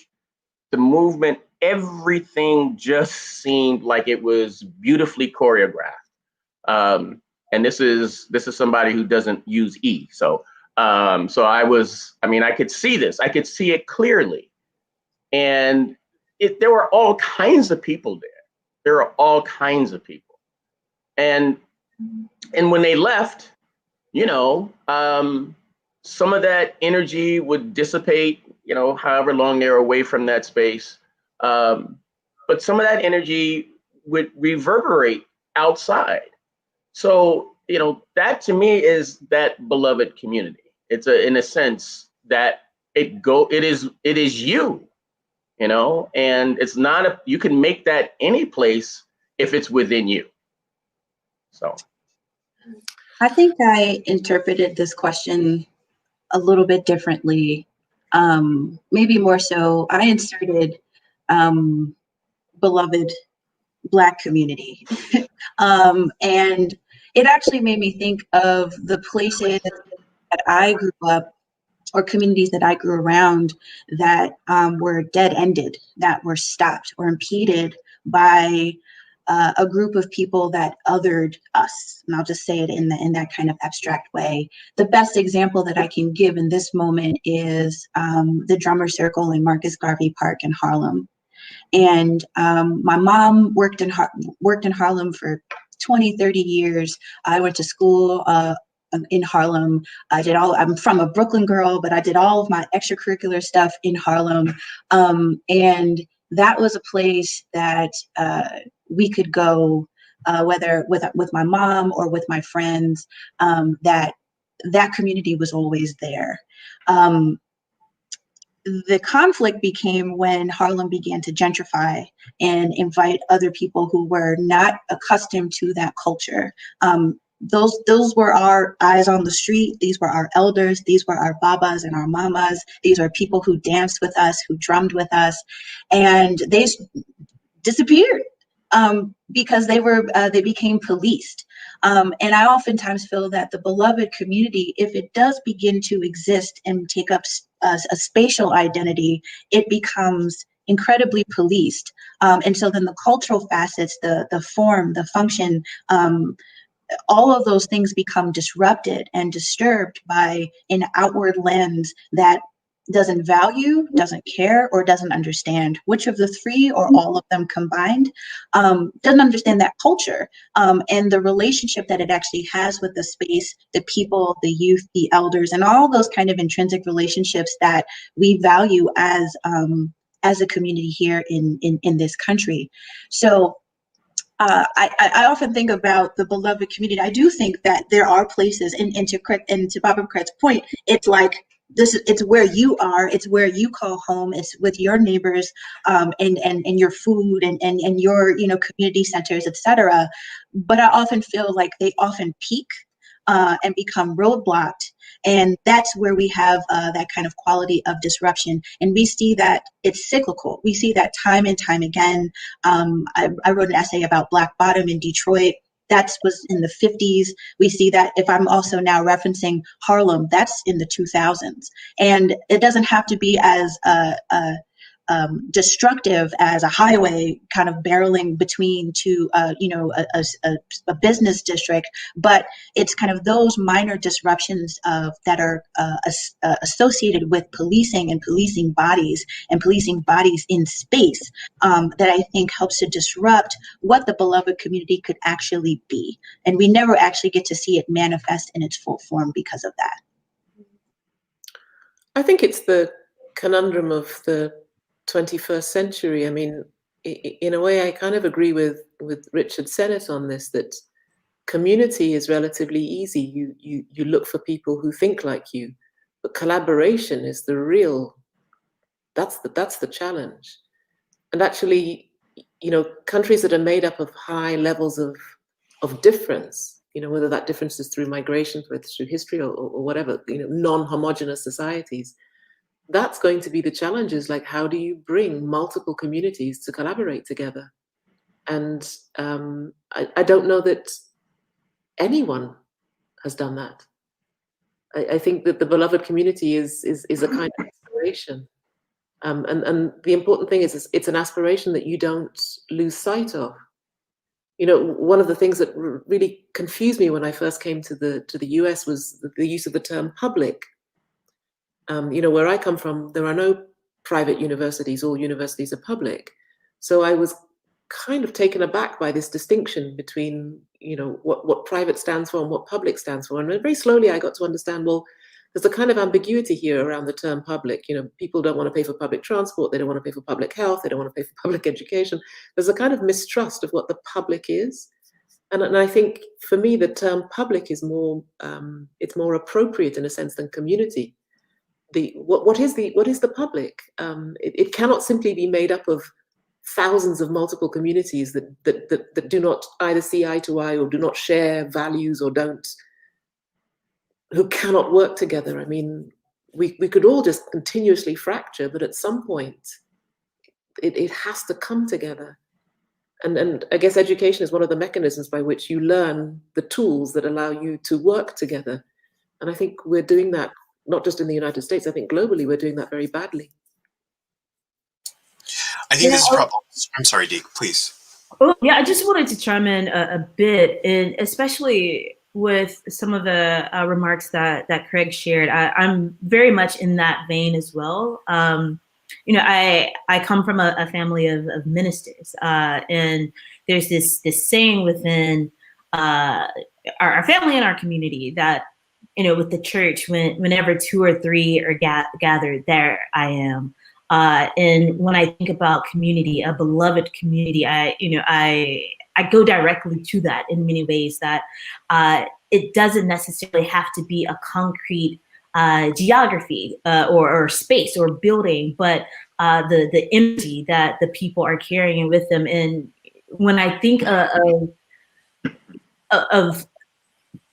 the movement, everything just seemed like it was beautifully choreographed. And this is somebody who doesn't use E. So I could see this, I could see it clearly. And there were all kinds of people there. There are all kinds of people. And when they left, some of that energy would dissipate, however long they're away from that space. But some of that energy would reverberate outside. So, that to me is that beloved community. It's in a sense that it is you, and it's not you can make that any place if it's within you. So I think I interpreted this question a little bit differently. Maybe more so, I inserted beloved Black community. And it actually made me think of the places that I grew up, or communities that I grew around, that were dead-ended, that were stopped or impeded by a group of people that othered us. And I'll just say it in that kind of abstract way. The best example that I can give in this moment is the drummer circle in Marcus Garvey Park in Harlem. And my mom worked in Harlem for 20, 30 years. I went to school in Harlem. I'm from a Brooklyn girl, but I did all of my extracurricular stuff in Harlem. And that was a place that we could go, whether with my mom or with my friends, that community was always there. The conflict became when Harlem began to gentrify and invite other people who were not accustomed to that culture. Those were our eyes on the street. These were our elders. These were our babas and our mamas. These are people who danced with us, who drummed with us, and they disappeared because they became policed. And I oftentimes feel that the beloved community, if it does begin to exist and take up a spatial identity, it becomes incredibly policed. And so then the cultural facets, the form, the function, all of those things become disrupted and disturbed by an outward lens that doesn't value, doesn't care, or doesn't understand. Which of the three or all of them combined doesn't understand that culture and the relationship that it actually has with the space, the people, the youth, the elders, and all those kind of intrinsic relationships that we value as a community here in this country. So I often think about the beloved community. I do think that there are places, and to Baba Kret's point, it's like it's where you are, it's where you call home, it's with your neighbors, and your food and your community centers, etc. But I often feel like they often peak and become roadblocked. And that's where we have that kind of quality of disruption. And we see that it's cyclical. We see that time and time again. I wrote an essay about Black Bottom in Detroit, that was in the 50s. We see that if I'm also now referencing Harlem, that's in the 2000s. And it doesn't have to be as destructive as a highway kind of barreling between two, a business district, but it's kind of those minor disruptions that are associated with policing and policing bodies in space that I think helps to disrupt what the beloved community could actually be. And we never actually get to see it manifest in its full form because of that. I think it's the conundrum of the 21st century. I mean, in a way, I kind of agree with Richard Sennett on this, that community is relatively easy. You look for people who think like you, but collaboration is the real, that's the challenge. And actually, countries that are made up of high levels of difference, whether that difference is through migration, whether it's through history or whatever, non-homogeneous societies, that's going to be the challenges. Like, how do you bring multiple communities to collaborate together? And I don't know that anyone has done that. I think that the beloved community is a kind of aspiration. And the important thing is it's an aspiration that you don't lose sight of. One of the things that really confused me when I first came to the US was the use of the term public. Where I come from, there are no private universities. All universities are public. So I was kind of taken aback by this distinction between, what private stands for and what public stands for. And very slowly I got to understand, well, there's a kind of ambiguity here around the term public. People don't want to pay for public transport. They don't want to pay for public health. They don't want to pay for public education. There's a kind of mistrust of what the public is. And I think for me, the term public is more, it's more appropriate in a sense than community. What is the public? It cannot simply be made up of thousands of multiple communities that do not either see eye to eye or do not share values or who cannot work together. I mean, we could all just continuously fracture, but at some point it has to come together. And I guess education is one of the mechanisms by which you learn the tools that allow you to work together. And I think we're doing that, not just in the United States, I think globally we're doing that very badly. I think this is probably, I'm sorry, Dee, please. Oh, yeah, I just wanted to chime in a bit, and especially with some of the remarks that Craig shared. I'm very much in that vein as well. I come from a family of ministers, and there's this saying within our family and our community that, with the church, whenever 2 or 3 are gathered, there I am. And when I think about community, a beloved community, I go directly to that in many ways, that it doesn't necessarily have to be a concrete geography or space or building, but the energy that the people are carrying with them. And when I think of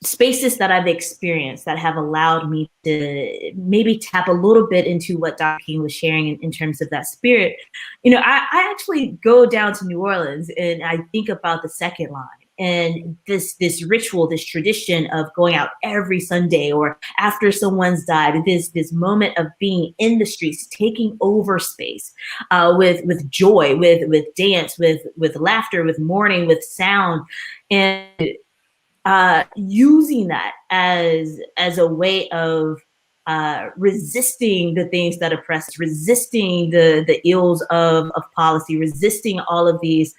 spaces that I've experienced that have allowed me to maybe tap a little bit into what Dr. King was sharing in terms of that spirit, I actually go down to New Orleans and I think about the second line and this ritual, this tradition of going out every Sunday or after someone's died, this moment of being in the streets, taking over space with joy, with dance, with laughter, with mourning, with sound, and using that as a way of resisting the things that oppress, resisting the ills of policy, resisting all of these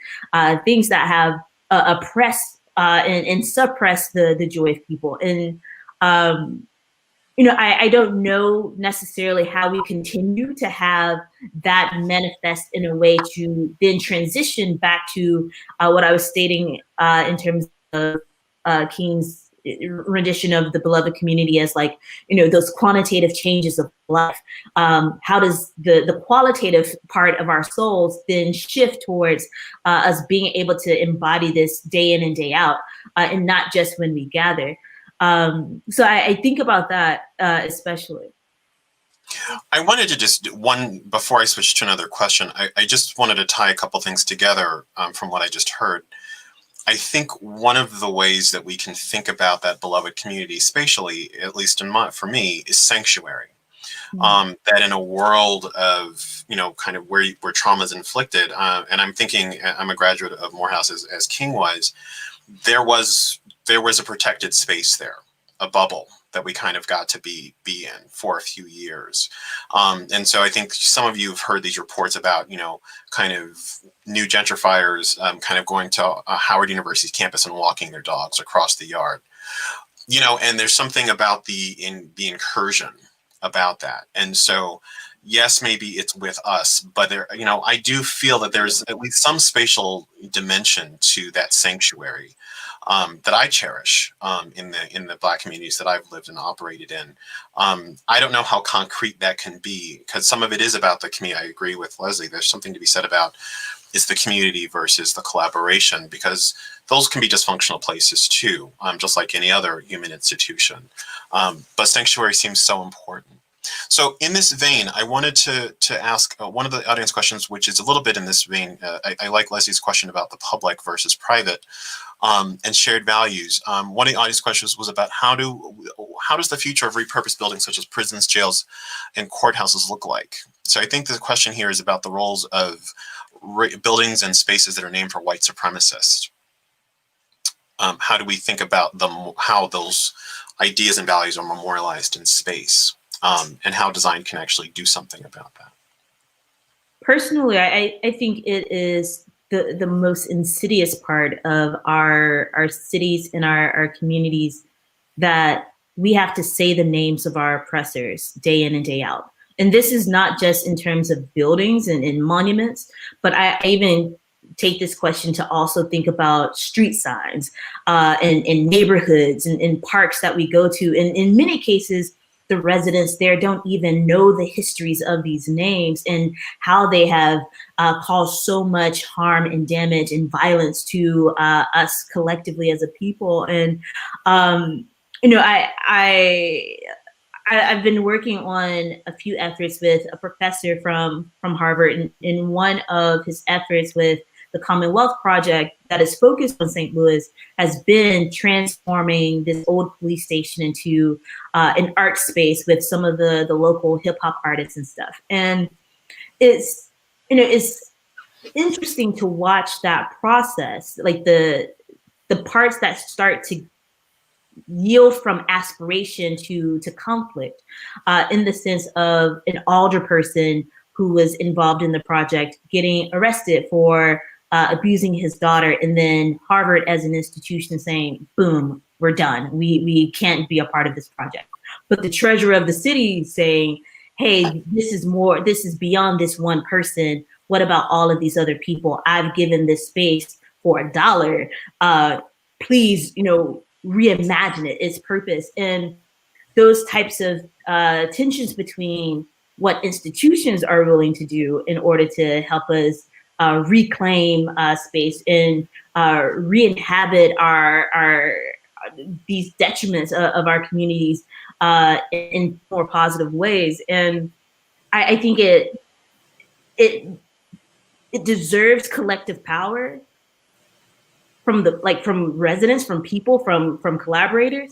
things that have oppressed and suppressed the joy of people. And I don't know necessarily how we continue to have that manifest in a way to then transition back to what I was stating in terms of King's rendition of the beloved community as those quantitative changes of life. How does the qualitative part of our souls then shift towards us being able to embody this day in and day out, and not just when we gather? So I think about that especially. I wanted to before I switch to another question, I just wanted to tie a couple things together from what I just heard. I think one of the ways that we can think about that beloved community spatially, at least for me, is sanctuary. That in a world of, kind of where trauma is inflicted, and I'm thinking, I'm a graduate of Morehouse as King was, there was a protected space there, a bubble that we kind of got to be in for a few years. And so I think some of you have heard these reports about, kind of new gentrifiers kind of going to Howard University's campus and walking their dogs across the yard. And there's something about the incursion about that. And so, yes, maybe it's with us, but there, I do feel that there's at least some spatial dimension to that sanctuary that I cherish in the Black communities that I've lived and operated in. I don't know how concrete that can be, because some of it is about the community. I agree with Leslie. There's something to be said about is the community versus the collaboration, because those can be dysfunctional places too, just like any other human institution. But sanctuary seems so important. So in this vein, I wanted to ask one of the audience questions, which is a little bit in this vein. I like Leslie's question about the public versus private and shared values. One of the audience questions was about how does the future of repurposed buildings such as prisons, jails, and courthouses look like? So I think the question here is about the roles of buildings and spaces that are named for white supremacists. How do we think about how those ideas and values are memorialized in space? And how design can actually do something about that. Personally, I think it is the most insidious part of our cities and our communities, that we have to say the names of our oppressors day in and day out. And this is not just in terms of buildings and monuments, but I even take this question to also think about street signs and neighborhoods and parks that we go to. And in many cases, the residents there don't even know the histories of these names and how they have caused so much harm and damage and violence to us collectively as a people. And, I've been working on a few efforts with a professor from Harvard, and in one of his efforts with the Commonwealth Project that is focused on St. Louis has been transforming this old police station into an art space with some of the local hip hop artists and stuff. And it's interesting to watch that process, like the parts that start to yield from aspiration to conflict, in the sense of an alder person who was involved in the project getting arrested for abusing his daughter, and then Harvard as an institution saying, boom, we're done. We can't be a part of this project. But the treasurer of the city saying, hey, this is beyond this one person. What about all of these other people? I've given this space for $1. Please, reimagine it, its purpose. And those types of tensions between what institutions are willing to do in order to help us reclaim space and re-inhabit these detriments of our communities in more positive ways. And I think it deserves collective power from residents, from people, from collaborators.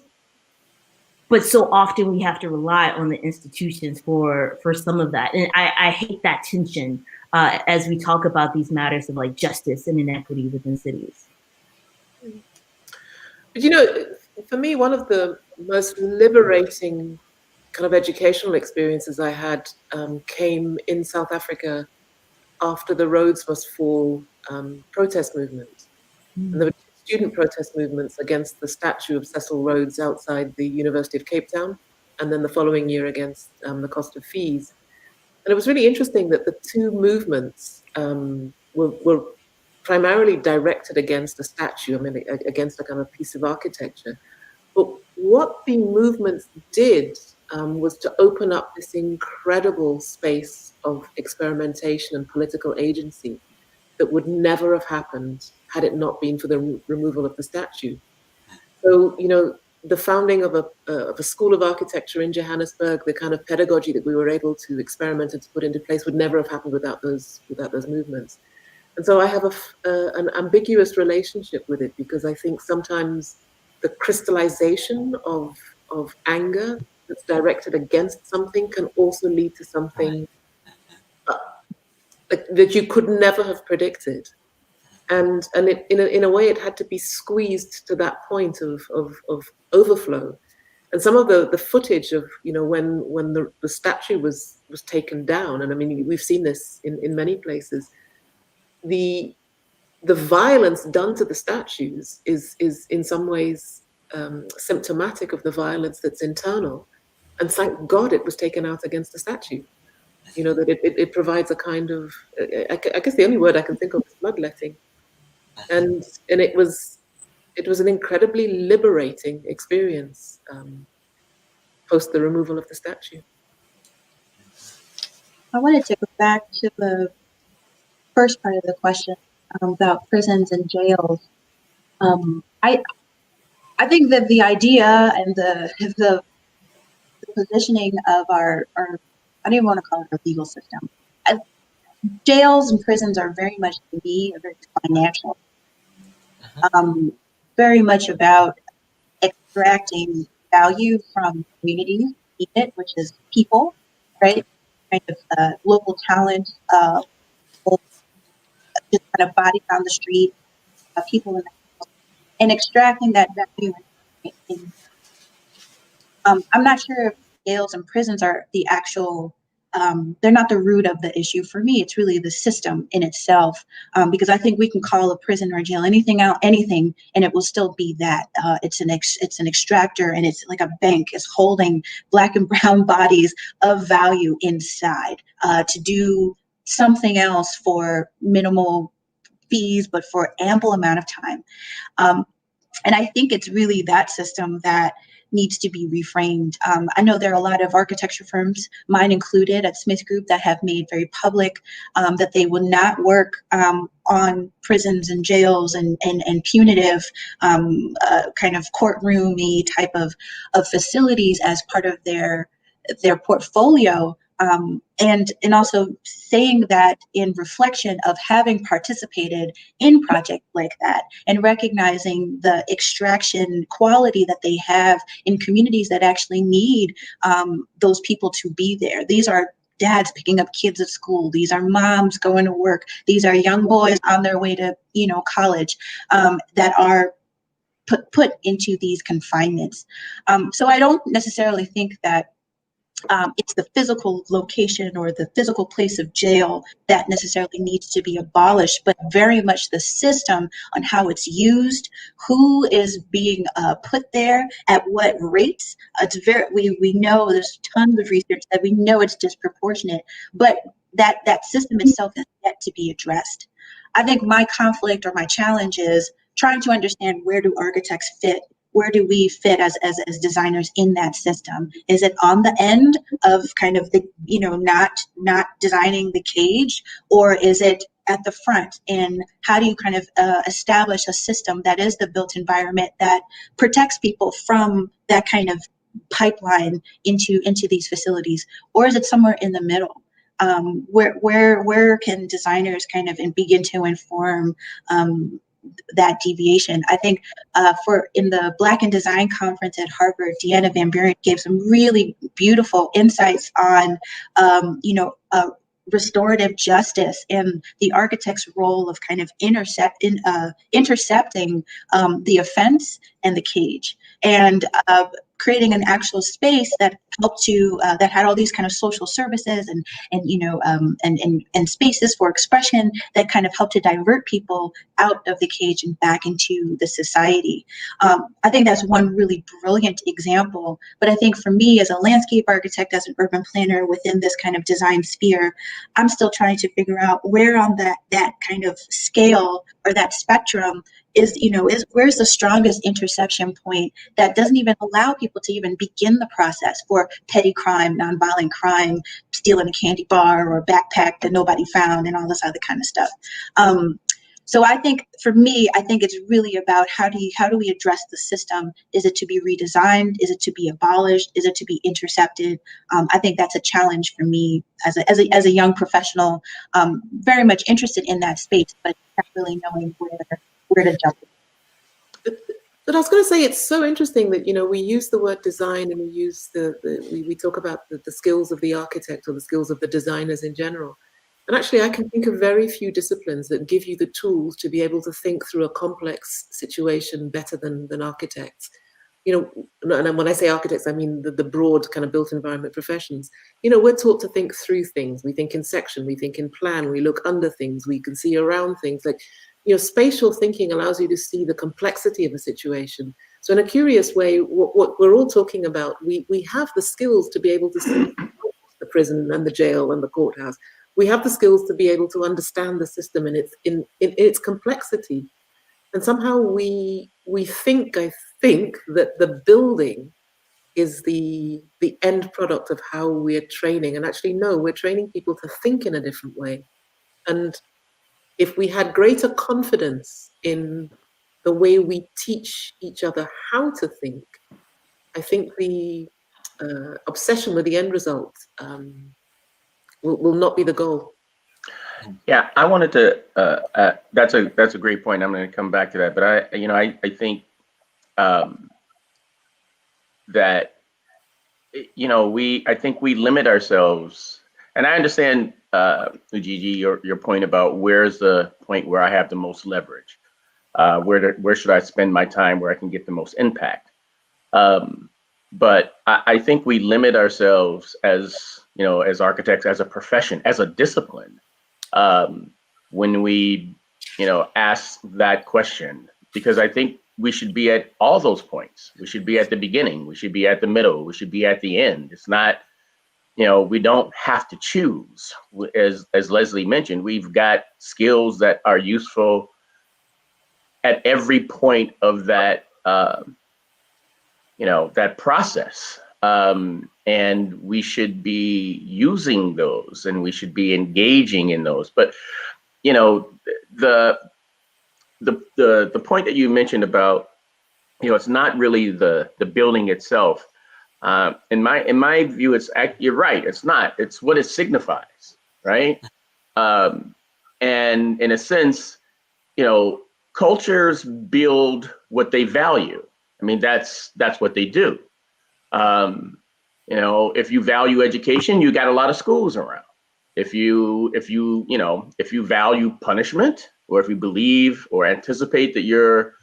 But so often we have to rely on the institutions for some of that. And I hate that tension as we talk about these matters of like justice and inequity within cities. But for me, one of the most liberating kind of educational experiences I had came in South Africa after the Rhodes Must Fall protest movement. And there were student protest movements against the statue of Cecil Rhodes outside the University of Cape Town, and then the following year against the cost of fees. And it was really interesting that the two movements were primarily directed against a statue, against a kind of piece of architecture. But what the movements did was to open up this incredible space of experimentation and political agency that would never have happened had it not been for the removal of the statue. So, the founding of a school of architecture in Johannesburg, the kind of pedagogy that we were able to experiment and to put into place would never have happened without those movements. And so I have an ambiguous relationship with it, because I think sometimes the crystallization of anger that's directed against something can also lead to something that you could never have predicted. And it, in a way, it had to be squeezed to that point of overflow. And some of the footage of, when the statue was taken down, and I mean, we've seen this in many places, the violence done to the statues is in some ways symptomatic of the violence that's internal. And thank God it was taken out against the statue. That it provides a kind of, I guess the only word I can think of is bloodletting. And it was an incredibly liberating experience post the removal of the statue. I wanted to go back to the first part of the question about prisons and jails. I think that the idea and the positioning of our I don't even want to call it our legal system. Jails and prisons are very much, to me, very financial. Very much about extracting value from communities, which is people, right? Kind of local talent, just kind of bodies on the street, people in the house, and extracting that value. I'm not sure if jails and prisons are the actual, they're not the root of the issue. For me, it's really the system in itself, because I think we can call a prison or a jail anything, and it will still be that. It's an extractor, and it's like a bank is holding Black and brown bodies of value inside to do something else for minimal fees, but for ample amount of time. And I think it's really that system that needs to be reframed. I know there are a lot of architecture firms, mine included at Smith Group, that have made very public that they will not work on prisons and jails and punitive kind of courtroomy type of facilities as part of their portfolio. And also saying that in reflection of having participated in projects like that, and recognizing the extraction quality that they have in communities that actually need those people to be there. These are dads picking up kids at school. These are moms going to work. These are young boys on their way to college that are put into these confinements. So I don't necessarily think that it's the physical location or the physical place of jail that necessarily needs to be abolished, but very much the system on how it's used, who is being put there, at what rates. We know there's tons of research that we know it's disproportionate, but that system itself has yet to be addressed. I think my conflict or my challenge is trying to understand, where do architects fit? Where do we fit as designers in that system? Is it on the end of kind of the, not designing the cage, or is it at the front? And how do you kind of establish a system that is the built environment that protects people from that kind of pipeline into these facilities? Or is it somewhere in the middle? Where can designers kind of begin to inform that deviation? I think in the Black in Design conference at Harvard, Deanna Van Buren gave some really beautiful insights on, restorative justice and the architect's role of kind of intercepting the offense and the cage, and creating an actual space that helped to that had all these kind of social services and spaces for expression that kind of helped to divert people out of the cage and back into the society. I think that's one really brilliant example. But I think for me, as a landscape architect, as an urban planner within this kind of design sphere, I'm still trying to figure out where on that kind of scale or that spectrum is where's the strongest intersection point that doesn't even allow people to even begin the process for petty crime, nonviolent crime, stealing a candy bar or a backpack that nobody found, and all this other kind of stuff. So I think for me, I think it's really about how do we address the system? Is it to be redesigned? Is it to be abolished? Is it to be intercepted? I think that's a challenge for me as a young professional, very much interested in that space, but not really knowing where to jump. But I was going to say, it's so interesting that, you know, we use the word design and we use we talk about the skills of the architect or the skills of the designers in general. And actually, I can think of very few disciplines that give you the tools to be able to think through a complex situation better than architects. You know, and when I say architects, I mean the broad kind of built environment professions. You know, we're taught to think through things. We think in section, we think in plan, we look under things, we can see around things. Like, you know, spatial thinking allows you to see the complexity of a situation. So in a curious way, what we're all talking about, we have the skills to be able to see the prison and the jail and the courthouse. We have the skills to be able to understand the system in its complexity. And somehow we think, I think, that the building is the end product of how we're training. And actually, no, we're training people to think in a different way. And if we had greater confidence in the way we teach each other how to think, I think the obsession with the end result will not be the goal. Yeah, I wanted to. That's a great point. I'm going to come back to that, but I think that I think we limit ourselves, and I understand, Ujiji, your point about where's the point where I have the most leverage, where should I spend my time where I can get the most impact. But I think we limit ourselves as architects, as a profession, as a discipline. When we, ask that question, because I think we should be at all those points. We should be at the beginning. We should be at the middle. We should be at the end. It's not, we don't have to choose. As Leslie mentioned, we've got skills that are useful at every point of that, that process. And we should be using those, and we should be engaging in those. But the point that you mentioned about it's not really the building itself. In my view, you're right. It's not. It's what it signifies, right? And in a sense, cultures build what they value. I mean, that's what they do. If you value education, you got a lot of schools around. If you value punishment, or if you believe or anticipate that your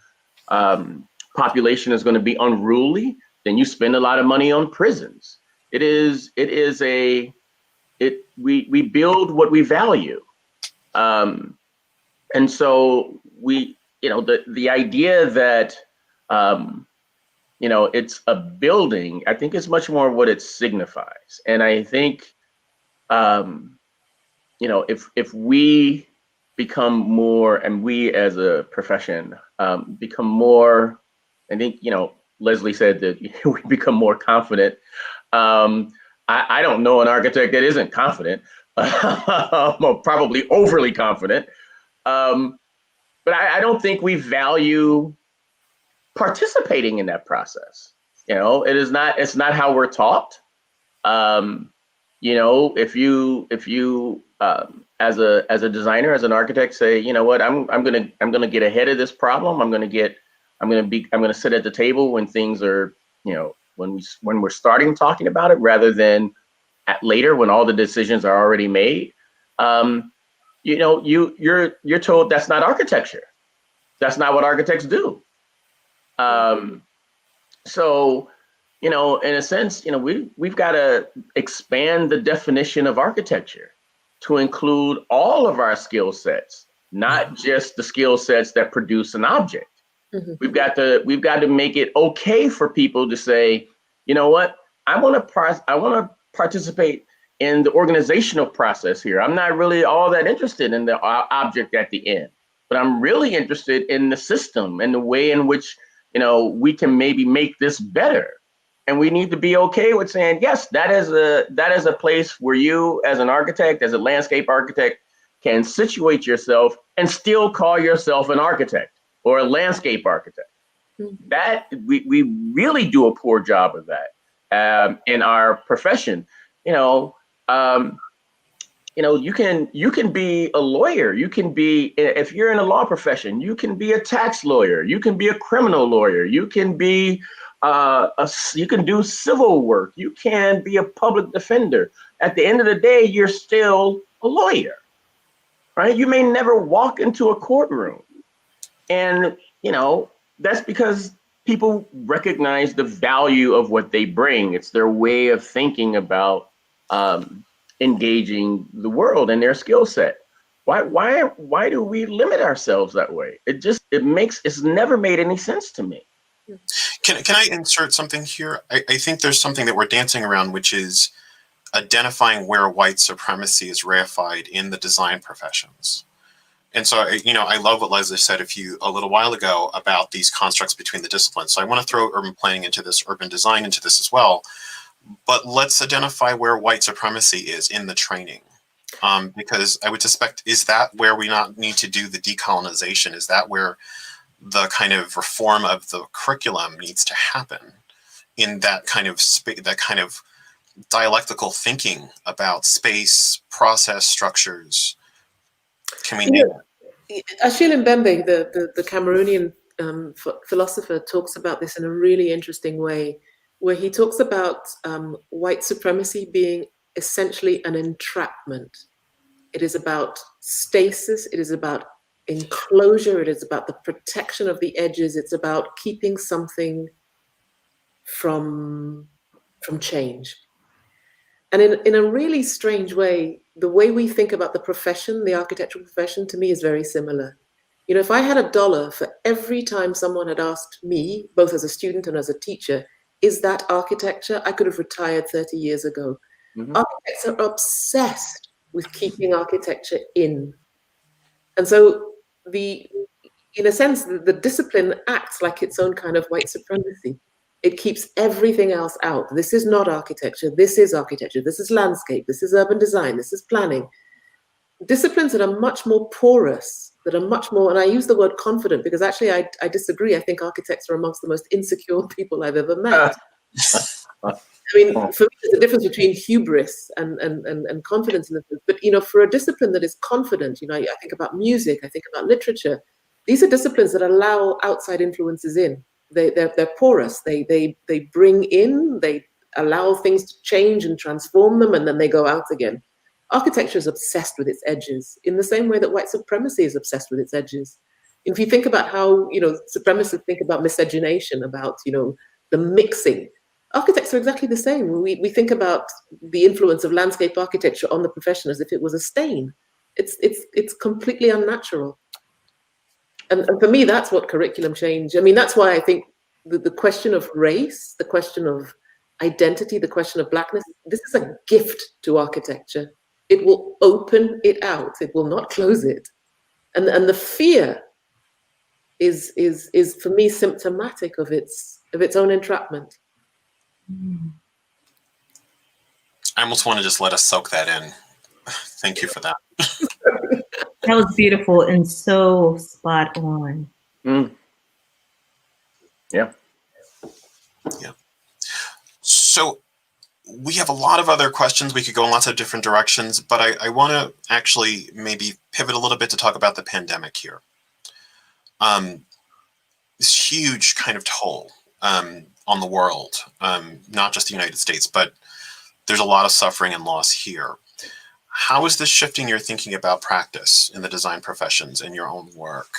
population is going to be unruly, then you spend a lot of money on prisons. We build what we value. And so the idea that, it's a building, I think it's much more what it signifies. And I think, if we become more, and we as a profession become more, I think, Leslie said that we become more confident. I don't know an architect that isn't confident, probably overly confident. But I don't think we value participating in that process. It's not how we're taught. If you as a designer, as an architect, say, you know what, I'm gonna get ahead of this problem. I'm gonna sit at the table when things are, when we're starting talking about it, rather than later when all the decisions are already made. You're told that's not architecture. That's not what architects do. So, in a sense, we've got to expand the definition of architecture to include all of our skill sets, not just the skill sets that produce an object. Mm-hmm. We've got to make it okay for people to say, you know what, I want to participate in the organizational process here. I'm not really all that interested in the object at the end, but I'm really interested in the system and the way in which we can maybe make this better. And we need to be okay with saying, yes, that is a place where you, as an architect, as a landscape architect, can situate yourself and still call yourself an architect or a landscape architect. That we really do a poor job of that in our profession. You can be a lawyer. You can be, if you're in a law profession, you can be a tax lawyer. You can be a criminal lawyer. You can be you can do civil work. You can be a public defender. At the end of the day, you're still a lawyer, right? You may never walk into a courtroom, and that's because people recognize the value of what they bring. It's their way of thinking about engaging the world and their skill set. Why do we limit ourselves that way? It's never made any sense to me. Can I insert something here? I think there's something that we're dancing around, which is identifying where white supremacy is reified in the design professions. And so, I love what Leslie said a little while ago about these constructs between the disciplines. So I want to throw urban planning into this, urban design into this as well. But let's identify where white supremacy is in the training. Because I would suspect, is that where we not need to do the decolonization? Is that where the kind of reform of the curriculum needs to happen in that kind of dialectical thinking about space, process, structures? Can we name it? Achille Mbembe, the Cameroonian philosopher, talks about this in a really interesting way, where he talks about white supremacy being essentially an entrapment. It is about stasis. It is about enclosure. It is about the protection of the edges. It's about keeping something from change. And in a really strange way, the way we think about the profession, the architectural profession, to me is very similar. If I had $1 for every time someone had asked me, both as a student and as a teacher, is that architecture? I could have retired 30 years ago. Mm-hmm. Architects are obsessed with keeping architecture in. And so in a sense, the discipline acts like its own kind of white supremacy. It keeps everything else out. This is not architecture. This is architecture. This is landscape. This is urban design. This is planning. Disciplines that are much more porous, that are much more, and I use the word confident because actually I disagree. I think architects are amongst the most insecure people I've ever met. I mean, for me, there's a difference between hubris and confidence in the thing. But, for a discipline that is confident, I think about music, I think about literature. These are disciplines that allow outside influences in. They're porous. They bring in, they allow things to change and transform them, and then they go out again. Architecture is obsessed with its edges in the same way that white supremacy is obsessed with its edges. If you think about how, supremacists think about miscegenation, about, the mixing, architects are exactly the same. We think about the influence of landscape architecture on the profession as if it was a stain. It's completely unnatural. And for me, that's what curriculum change. I mean, that's why I think the question of race, the question of identity, the question of blackness, this is a gift to architecture. It will open it out. It will not close it. And the fear is for me symptomatic of its own entrapment. I almost want to just let us soak that in. Thank you for that. That was beautiful and so spot on. Mm. Yeah. Yeah. So we have a lot of other questions. We could go in lots of different directions, but I want to actually maybe pivot a little bit to talk about the pandemic here. This huge kind of toll on the world, not just the United States, but there's a lot of suffering and loss here. How is this shifting your thinking about practice in the design professions in your own work?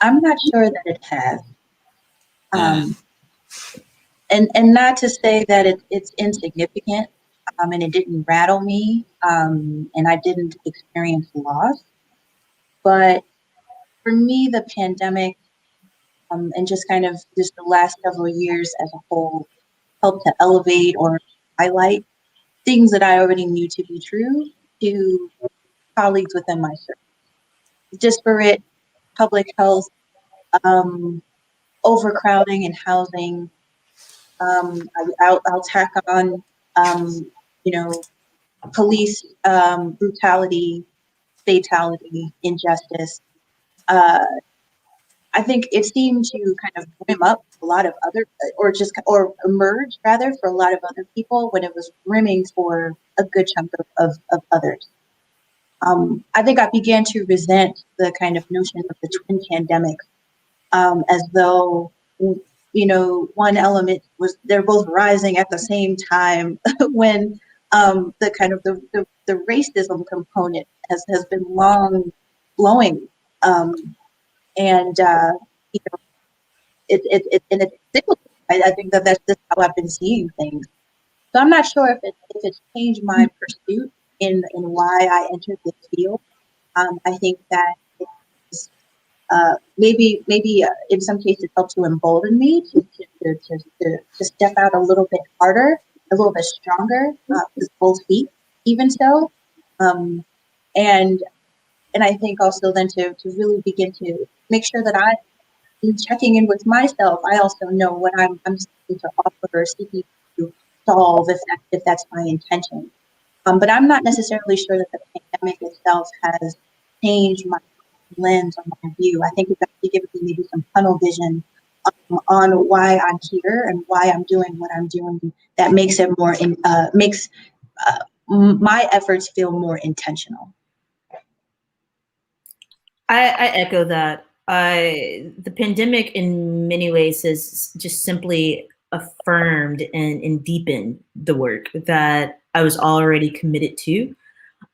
I'm not sure that it has. And not to say that it's insignificant, and it didn't rattle me, and I didn't experience loss. But for me, the pandemic, and just the last several years as a whole, helped to elevate or highlight things that I already knew to be true, to colleagues within my circle. Disparate public health, overcrowding in housing. I'll tack on, you know, police brutality, fatality, injustice. I think it seemed to kind of brim up a lot of other, or emerge rather for a lot of other people when it was brimming for a good chunk of others. I think I began to resent the kind of notion of the twin pandemic, as though, you know, one element was they're both rising at the same time when the kind of the racism component has been long blowing, and you know, and it's cyclical. I think that's just how I've been seeing things. So I'm not sure if it's changed my pursuit in why I entered this field. I think that it's maybe in some cases helped to embolden me to step out a little bit harder, a little bit stronger, with both feet, even so. And I think also then to really begin to make sure that I'm checking in with myself. I also know what I'm seeking to offer or seeking to solve if that's my intention. But I'm not necessarily sure that the pandemic itself has changed my lens or my view. I think it's actually given me maybe some tunnel vision on why I'm here and why I'm doing what I'm doing. That makes it more makes my efforts feel more intentional. I echo that. The pandemic, in many ways, has just simply affirmed and deepened the work that I was already committed to.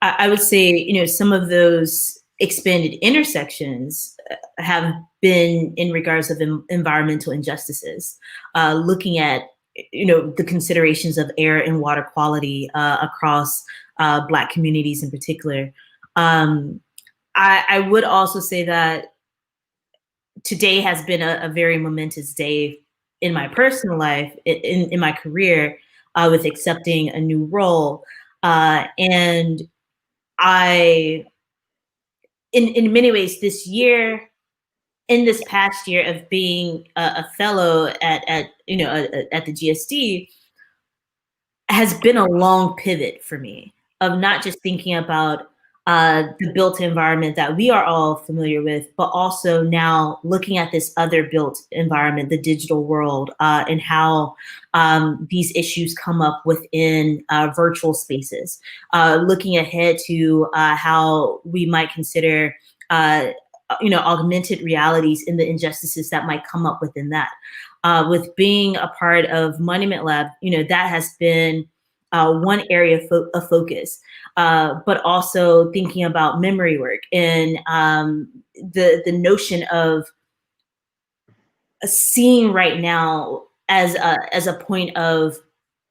I would say, you know, some of those expanded intersections have been in regards of environmental injustices, looking at, you know, the considerations of air and water quality across Black communities in particular. I would also say that today has been a very momentous day in my personal life, in my career, with accepting a new role. And I, in many ways, in this past year of being a fellow at the GSD, has been a long pivot for me of not just thinking about the built environment that we are all familiar with, but also now looking at this other built environment, the digital world, and how these issues come up within virtual spaces. Looking ahead to how we might consider augmented realities and the injustices that might come up within that. With being a part of Monument Lab, you know, that has been one area of focus, but also thinking about memory work and the notion of seeing right now as a point of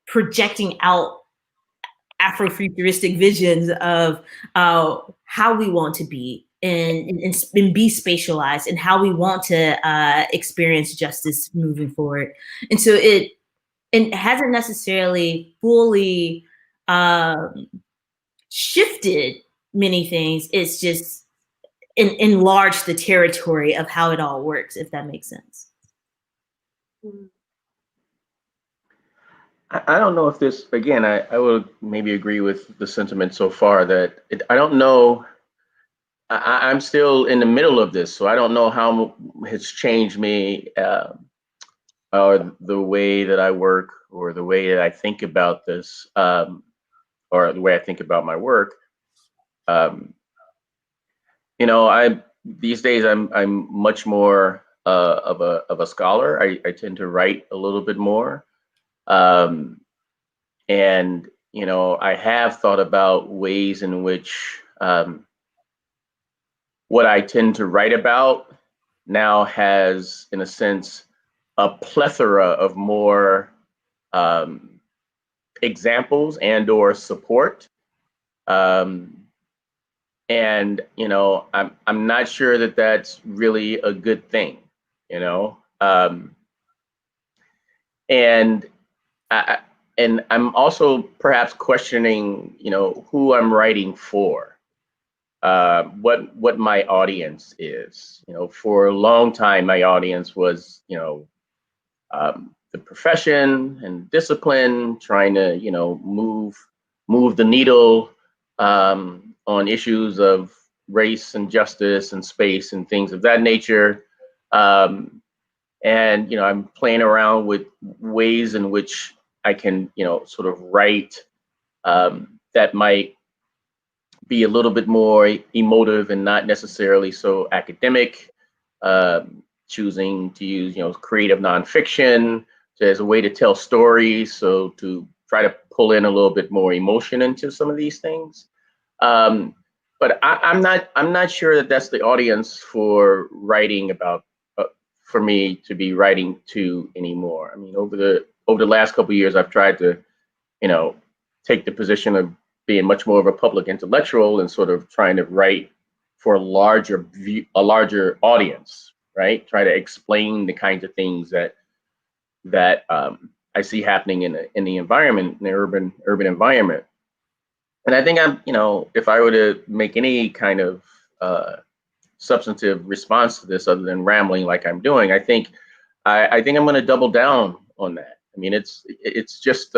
projecting out Afrofuturistic visions of how we want to be and be spatialized and how we want to experience justice moving forward. And so it hasn't necessarily fully shifted many things. It's just enlarged the territory of how it all works, if that makes sense. I don't know if this, again, I would maybe agree with the sentiment so far that I don't know. I'm still in the middle of this, so I don't know how it's changed me or the way that I work or the way that I think about this or the way I think about my work. You know, these days I'm much more of a scholar. I tend to write a little bit more. And, you know, I have thought about ways in which what I tend to write about now has, in a sense, a plethora of more examples and or support. And, you know, I'm not sure that that's really a good thing, you know. And I'm also perhaps questioning, you know, who I'm writing for. what my audience is. You know, for a long time, my audience was, you know, the profession and discipline, trying to, you know, move the needle on issues of race and justice and space and things of that nature. And, you know, I'm playing around with ways in which I can, you know, sort of write that might be a little bit more emotive and not necessarily so academic, choosing to use, you know, creative nonfiction as a way to tell stories. So to try to pull in a little bit more emotion into some of these things. But I'm not sure that that's the audience for writing about, for me to be writing to anymore. I mean, over the last couple of years, I've tried to, you know, take the position of being much more of a public intellectual and sort of trying to write for a larger audience, right? Try to explain the kinds of things that I see happening in the environment, in the urban environment. And I think I'm, you know, if I were to make any kind of substantive response to this, other than rambling like I'm doing, I think I'm going to double down on that. I mean, it's just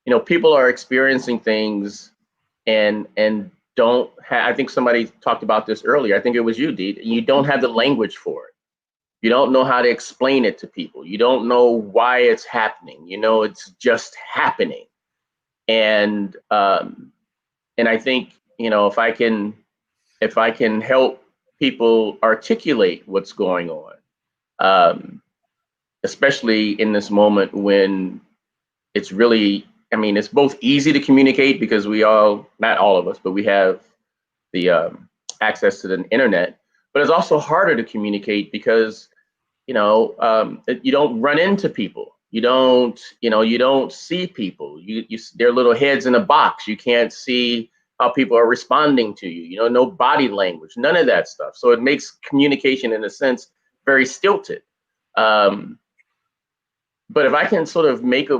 you know, people are experiencing things and don't have, I think somebody talked about this earlier. I think it was you, Dee. You don't have the language for it. You don't know how to explain it to people. You don't know why it's happening. You know, it's just happening. And I think, you know, if I can help people articulate what's going on, especially in this moment when it's really, I mean, it's both easy to communicate because we all, not all of us, but we have the access to the internet, but it's also harder to communicate because, you know, you don't run into people. You don't see people. They're little heads in a box. You can't see how people are responding to you. You know, no body language, none of that stuff. So it makes communication, in a sense, very stilted. But if I can sort of make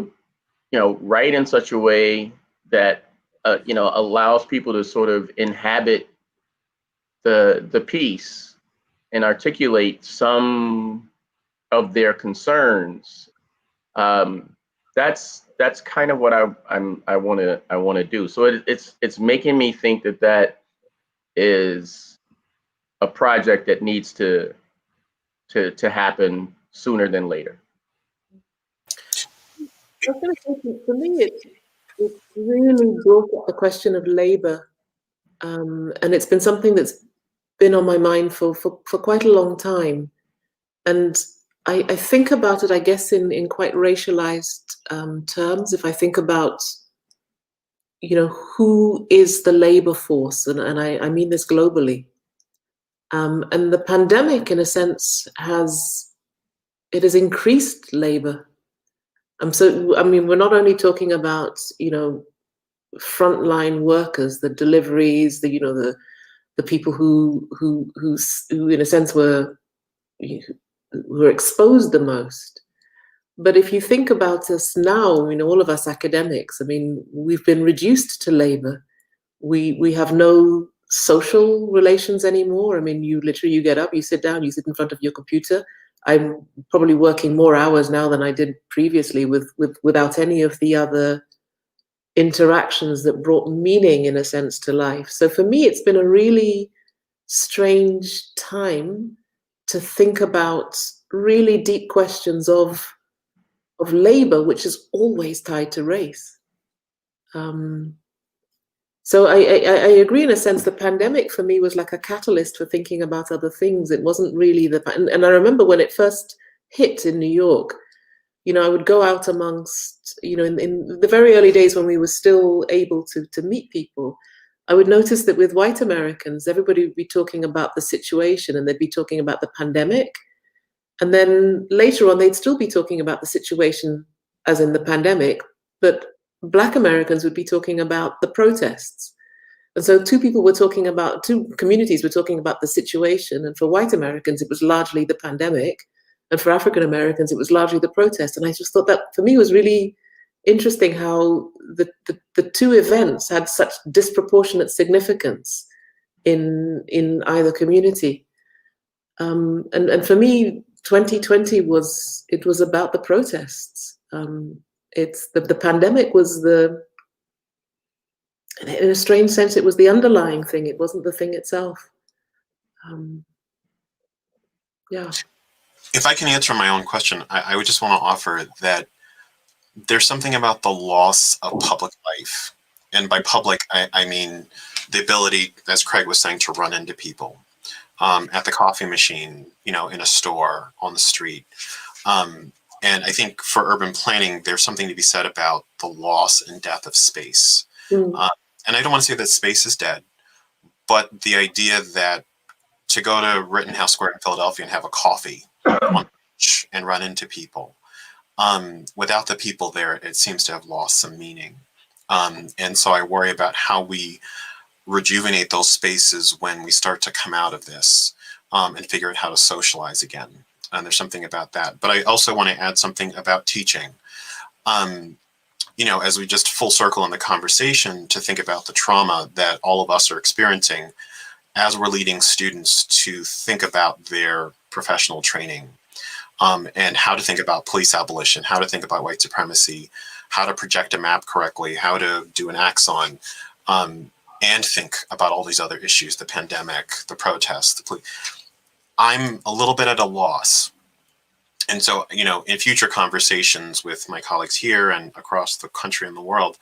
write in such a way that allows people to sort of inhabit the piece and articulate some of their concerns, that's kind of what I want to do. So it's making me think that is a project that needs to happen sooner than later. I was going to say, for me, it really brought up the question of labor, and it's been something that's been on my mind for quite a long time. And I think about it, I guess, in quite racialized terms. If I think about, who is the labor force, and I mean this globally. And the pandemic, in a sense, has increased labor. So, I mean, we're not only talking about, frontline workers, the deliveries, the people who in a sense were exposed the most. But if you think about us now, all of us academics, I mean, we've been reduced to labor. We have no social relations anymore. I mean, you get up, you sit down, you sit in front of your computer. I'm probably working more hours now than I did previously without any of the other interactions that brought meaning, in a sense, to life. So for me, it's been a really strange time to think about really deep questions of labor, which is always tied to race. So I agree, in a sense. The pandemic for me was like a catalyst for thinking about other things. It wasn't really and I remember when it first hit in New York, I would go out amongst, in the very early days when we were still able to meet people, I would notice that with white Americans, everybody would be talking about the situation and they'd be talking about the pandemic. And then later on, they'd still be talking about the situation as in the pandemic, but Black Americans would be talking about the protests. And so two communities were talking about the situation. And for white Americans, it was largely the pandemic. And for African Americans, it was largely the protest. And I just thought that, for me, was really interesting how the two events had such disproportionate significance in either community. And for me, 2020 was about the protests. It's the pandemic was in a strange sense, it was the underlying thing. It wasn't the thing itself. Yeah. If I can answer my own question, I would just want to offer that there's something about the loss of public life. And by public, I mean the ability, as Craig was saying, to run into people at the coffee machine, in a store, on the street. And I think for urban planning, there's something to be said about the loss and death of space. And I don't want to say that space is dead, but the idea that to go to Rittenhouse Square in Philadelphia and have a coffee on the beach and run into people, without the people there, it seems to have lost some meaning. And so I worry about how we rejuvenate those spaces when we start to come out of this and figure out how to socialize again. And there's something about that. But I also want to add something about teaching. As we just full circle in the conversation to think about the trauma that all of us are experiencing as we're leading students to think about their professional training and how to think about police abolition, how to think about white supremacy, how to project a map correctly, how to do an axon, and think about all these other issues, the pandemic, the protests, the police. I'm a little bit at a loss. And so, in future conversations with my colleagues here and across the country and the world,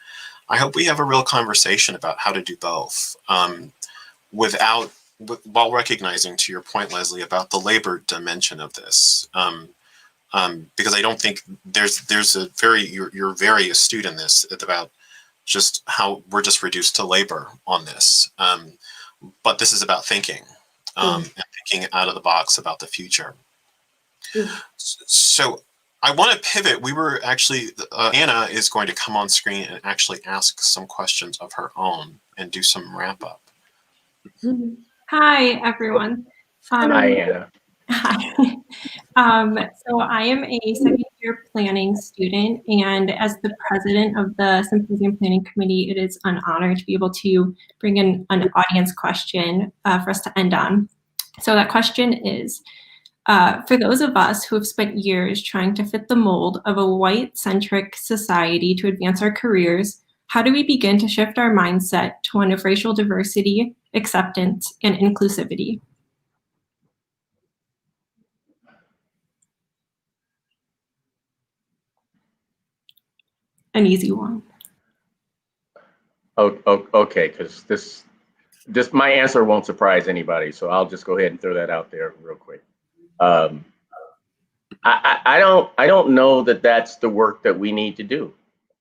I hope we have a real conversation about how to do both while recognizing, to your point, Leslie, about the labor dimension of this. Because I don't think there's you're very astute in this about just how we're just reduced to labor on this. But this is about thinking and thinking out of the box about the future. So I want to pivot. We were actually, Anna is going to come on screen and actually ask some questions of her own and do some wrap up. Hi, everyone. Hi, Anna. Hi. So I am a second year planning student, and as the president of the Symposium Planning Committee, it is an honor to be able to bring in an audience question for us to end on. So that question is, for those of us who have spent years trying to fit the mold of a white-centric society to advance our careers, how do we begin to shift our mindset to one of racial diversity, acceptance, and inclusivity? An easy one. Okay, because this my answer won't surprise anybody, so I'll just go ahead and throw that out there real quick. I don't know that that's the work that we need to do.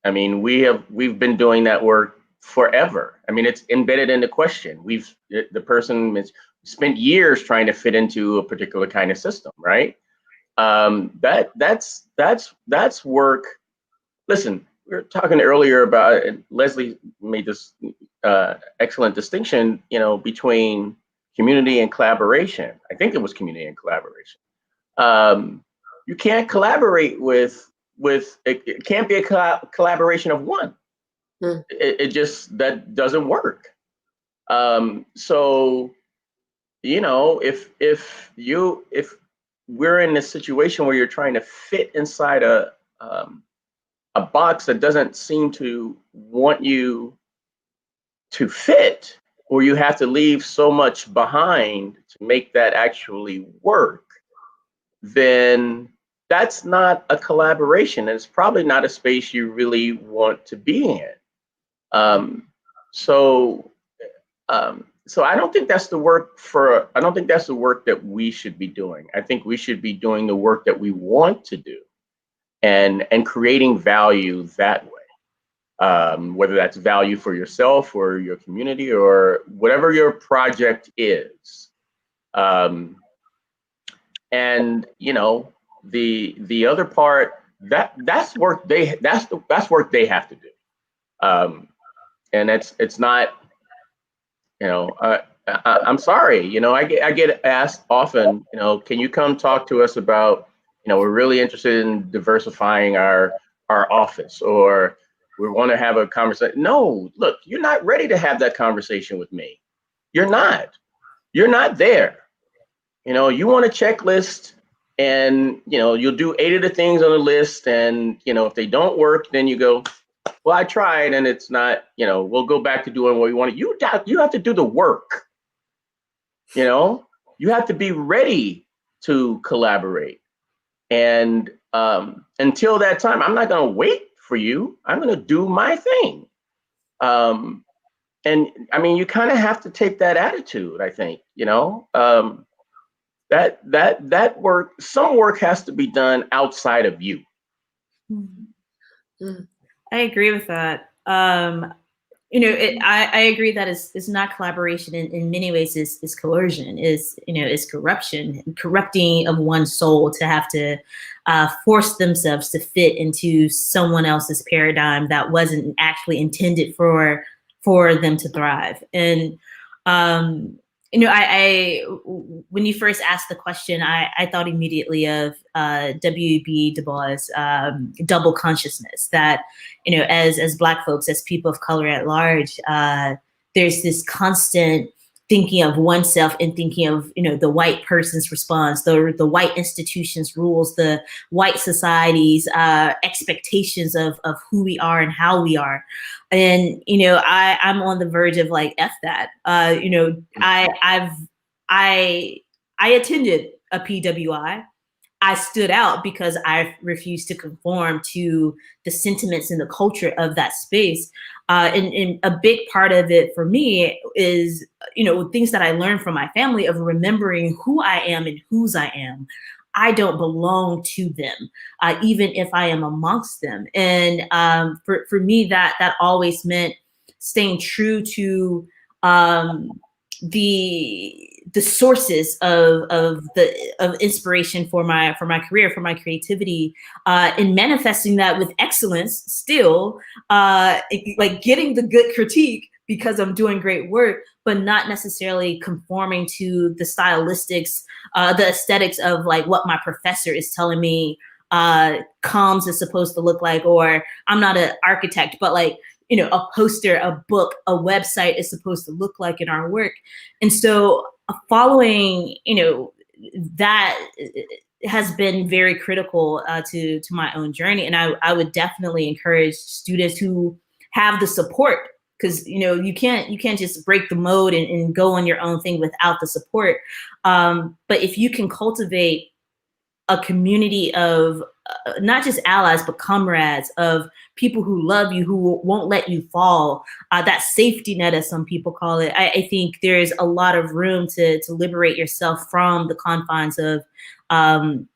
I mean, we've been doing that work forever. I mean, it's embedded in the question. The person has spent years trying to fit into a particular kind of system, right? That's work. Listen, we were talking earlier about, and Leslie made this excellent distinction, between community and collaboration. I think it was community and collaboration. You can't collaborate with it can't be a collaboration of one. It just, that doesn't work. So, if we're in this situation where you're trying to fit inside a box that doesn't seem to want you to fit, or you have to leave so much behind to make that actually work, then that's not a collaboration. It's probably not a space you really want to be in. So I don't think that's the work that we should be doing. I think we should be doing the work that we want to do and creating value that way. Whether that's value for yourself or your community or whatever your project is. And the other part, that's work they have to do. And it's not, I'm sorry, I get asked often, can you come talk to us about, we're really interested in diversifying our office, or We want to have a conversation. No, look, you're not ready to have that conversation with me. You're not. You're not there. You know, you want a checklist, and you'll do 8 of the things on the list, and if they don't work, then you go, well, I tried and it's not. We'll go back to doing what we want. You have to do the work. You have to be ready to collaborate. And until that time, I'm not going to wait for you. I'm going to do my thing. And I mean, you kind of have to take that attitude, I think, that work, some work has to be done outside of you. I agree with that. I agree that it's not collaboration. In many ways is coercion, is corruption, corrupting of one's soul to have to force themselves to fit into someone else's paradigm that wasn't actually intended for them to thrive. And I when you first asked the question, I thought immediately of W.B. Du Bois' double consciousness, that, as Black folks, as people of color at large, there's this constant thinking of oneself and thinking of, the white person's response, the white institution's rules, the white society's expectations of who we are and how we are. And, I'm on the verge of like, F that. I attended a PWI. I stood out because I refused to conform to the sentiments and the culture of that space. And a big part of it for me is, things that I learned from my family of remembering who I am and whose I am. I don't belong to them, even if I am amongst them. And for me, that always meant staying true to the sources of inspiration for my career, for my creativity, and manifesting that with excellence still, like getting the good critique because I'm doing great work, but not necessarily conforming to the stylistics, the aesthetics of like what my professor is telling me comms is supposed to look like, or I'm not an architect, but like, a poster, a book, a website is supposed to look like in our work. And so following, that has been very critical to my own journey. And I would definitely encourage students who have the support, because, you can't just break the mode and go on your own thing without the support. But if you can cultivate a community of not just allies, but comrades, of people who love you, who won't let you fall, that safety net, as some people call it, I think there's a lot of room to liberate yourself from the confines of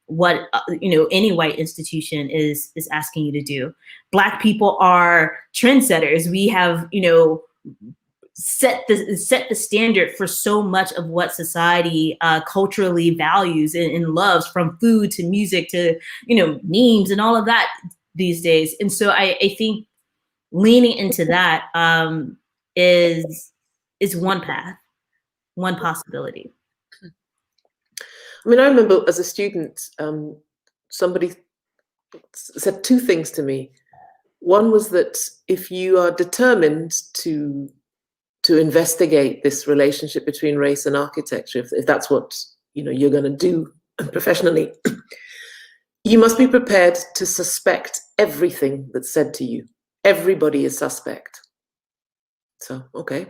what any white institution is asking you to do. Black people are trendsetters. We have set the standard for so much of what society culturally values and loves, from food to music to memes and all of that these days. And so I think leaning into that is one path, one possibility. I mean, I remember as a student, somebody said 2 things to me. One was that if you are determined to investigate this relationship between race and architecture, if that's what you're going to do professionally, you must be prepared to suspect everything that's said to you. Everybody is suspect. So, okay.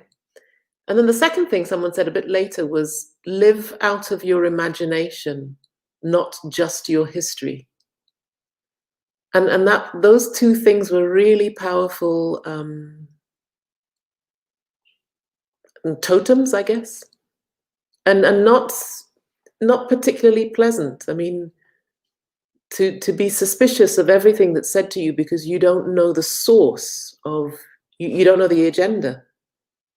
And then the second thing someone said a bit later was, live out of your imagination, not just your history. And those 2 things were really powerful totems, I guess, and not particularly pleasant. I mean, to be suspicious of everything that's said to you because you don't know the source of, you don't know the agenda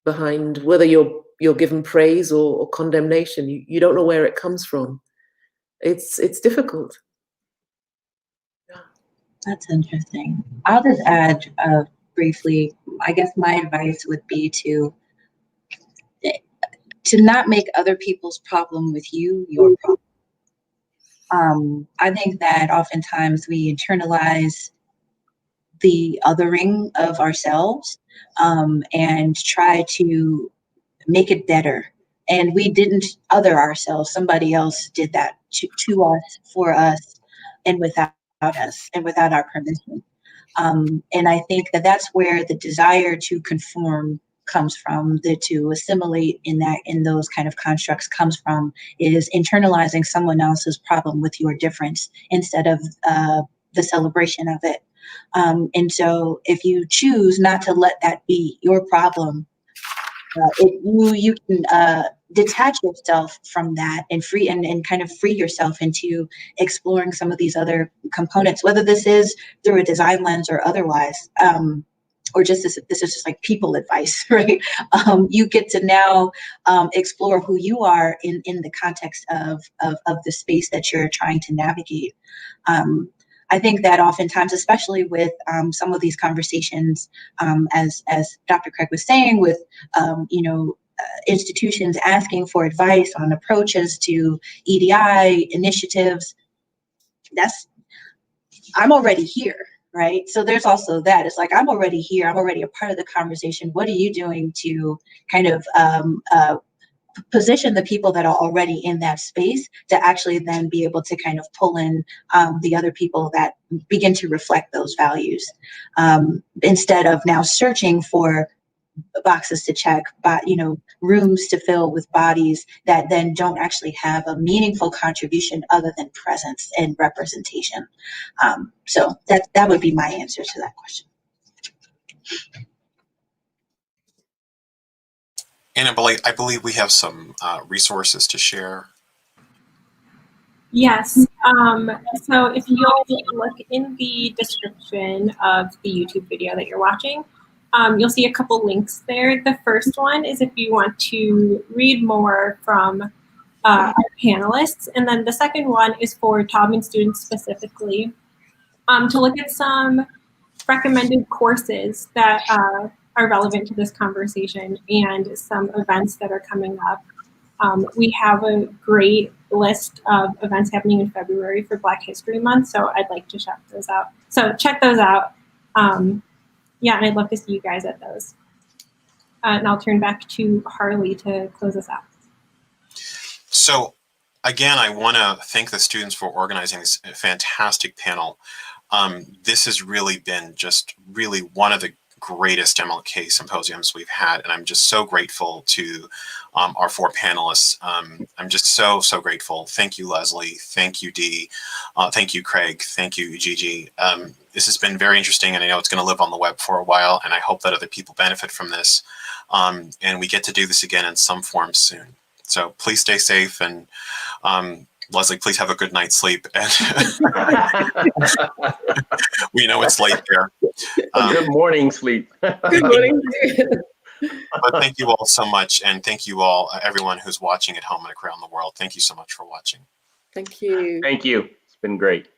behind whether you're given praise or condemnation. You don't know where it comes from. It's difficult. Yeah. That's interesting. I'll just add briefly, I guess my advice would be to not make other people's problem with you your problem. I think that oftentimes we internalize the othering of ourselves and try to make it better. And we didn't other ourselves. Somebody else did that to us, for us, and without us, and without our permission. And I think that that's where the desire to conform comes from, to assimilate in those kind of constructs comes from, is internalizing someone else's problem with your difference instead of the celebration of it. And so if you choose not to let that be your problem, you can detach yourself from that and free and kind of free yourself into exploring some of these other components, whether this is through a design lens or otherwise, or just this is just like people advice, right? You get to now explore who you are in the context of the space that you're trying to navigate. I think that oftentimes, especially with some of these conversations, as Dr. Craig was saying, with institutions asking for advice on approaches to EDI initiatives, I'm already here, right? So there's also that. It's like, I'm already here. I'm already a part of the conversation. What are you doing to kind of position the people that are already in that space to actually then be able to kind of pull in the other people that begin to reflect those values, instead of now searching for boxes to check, but rooms to fill with bodies that then don't actually have a meaningful contribution other than presence and representation. So that would be my answer to that question. And I believe we have some resources to share. Yes. So if you'll look in the description of the YouTube video that you're watching, you'll see a couple links there. The first one is if you want to read more from our panelists. And then the second one is for Taubman students specifically, to look at some recommended courses that are relevant to this conversation and some events that are coming up. We have a great list of events happening in February for Black History Month, so I'd like to check those out. So check those out. Yeah, and I'd love to see you guys at those. And I'll turn back to Harley to close us out. So again, I want to thank the students for organizing this fantastic panel. This has really been just really one of the greatest MLK symposiums we've had, and I'm just so grateful to our four panelists. I'm just so grateful. Thank you, Leslie. Thank you, Dee. Thank you, Craig. Thank you, Gigi. This has been very interesting, and I know it's going to live on the web for a while, and I hope that other people benefit from this, and we get to do this again in some form soon. So please stay safe, and Leslie, please have a good night's sleep. We know it's late there. Good morning sleep. Good morning. But thank you all so much, and thank you all, everyone who's watching at home and around the world. Thank you so much for watching. Thank you. Thank you. It's been great.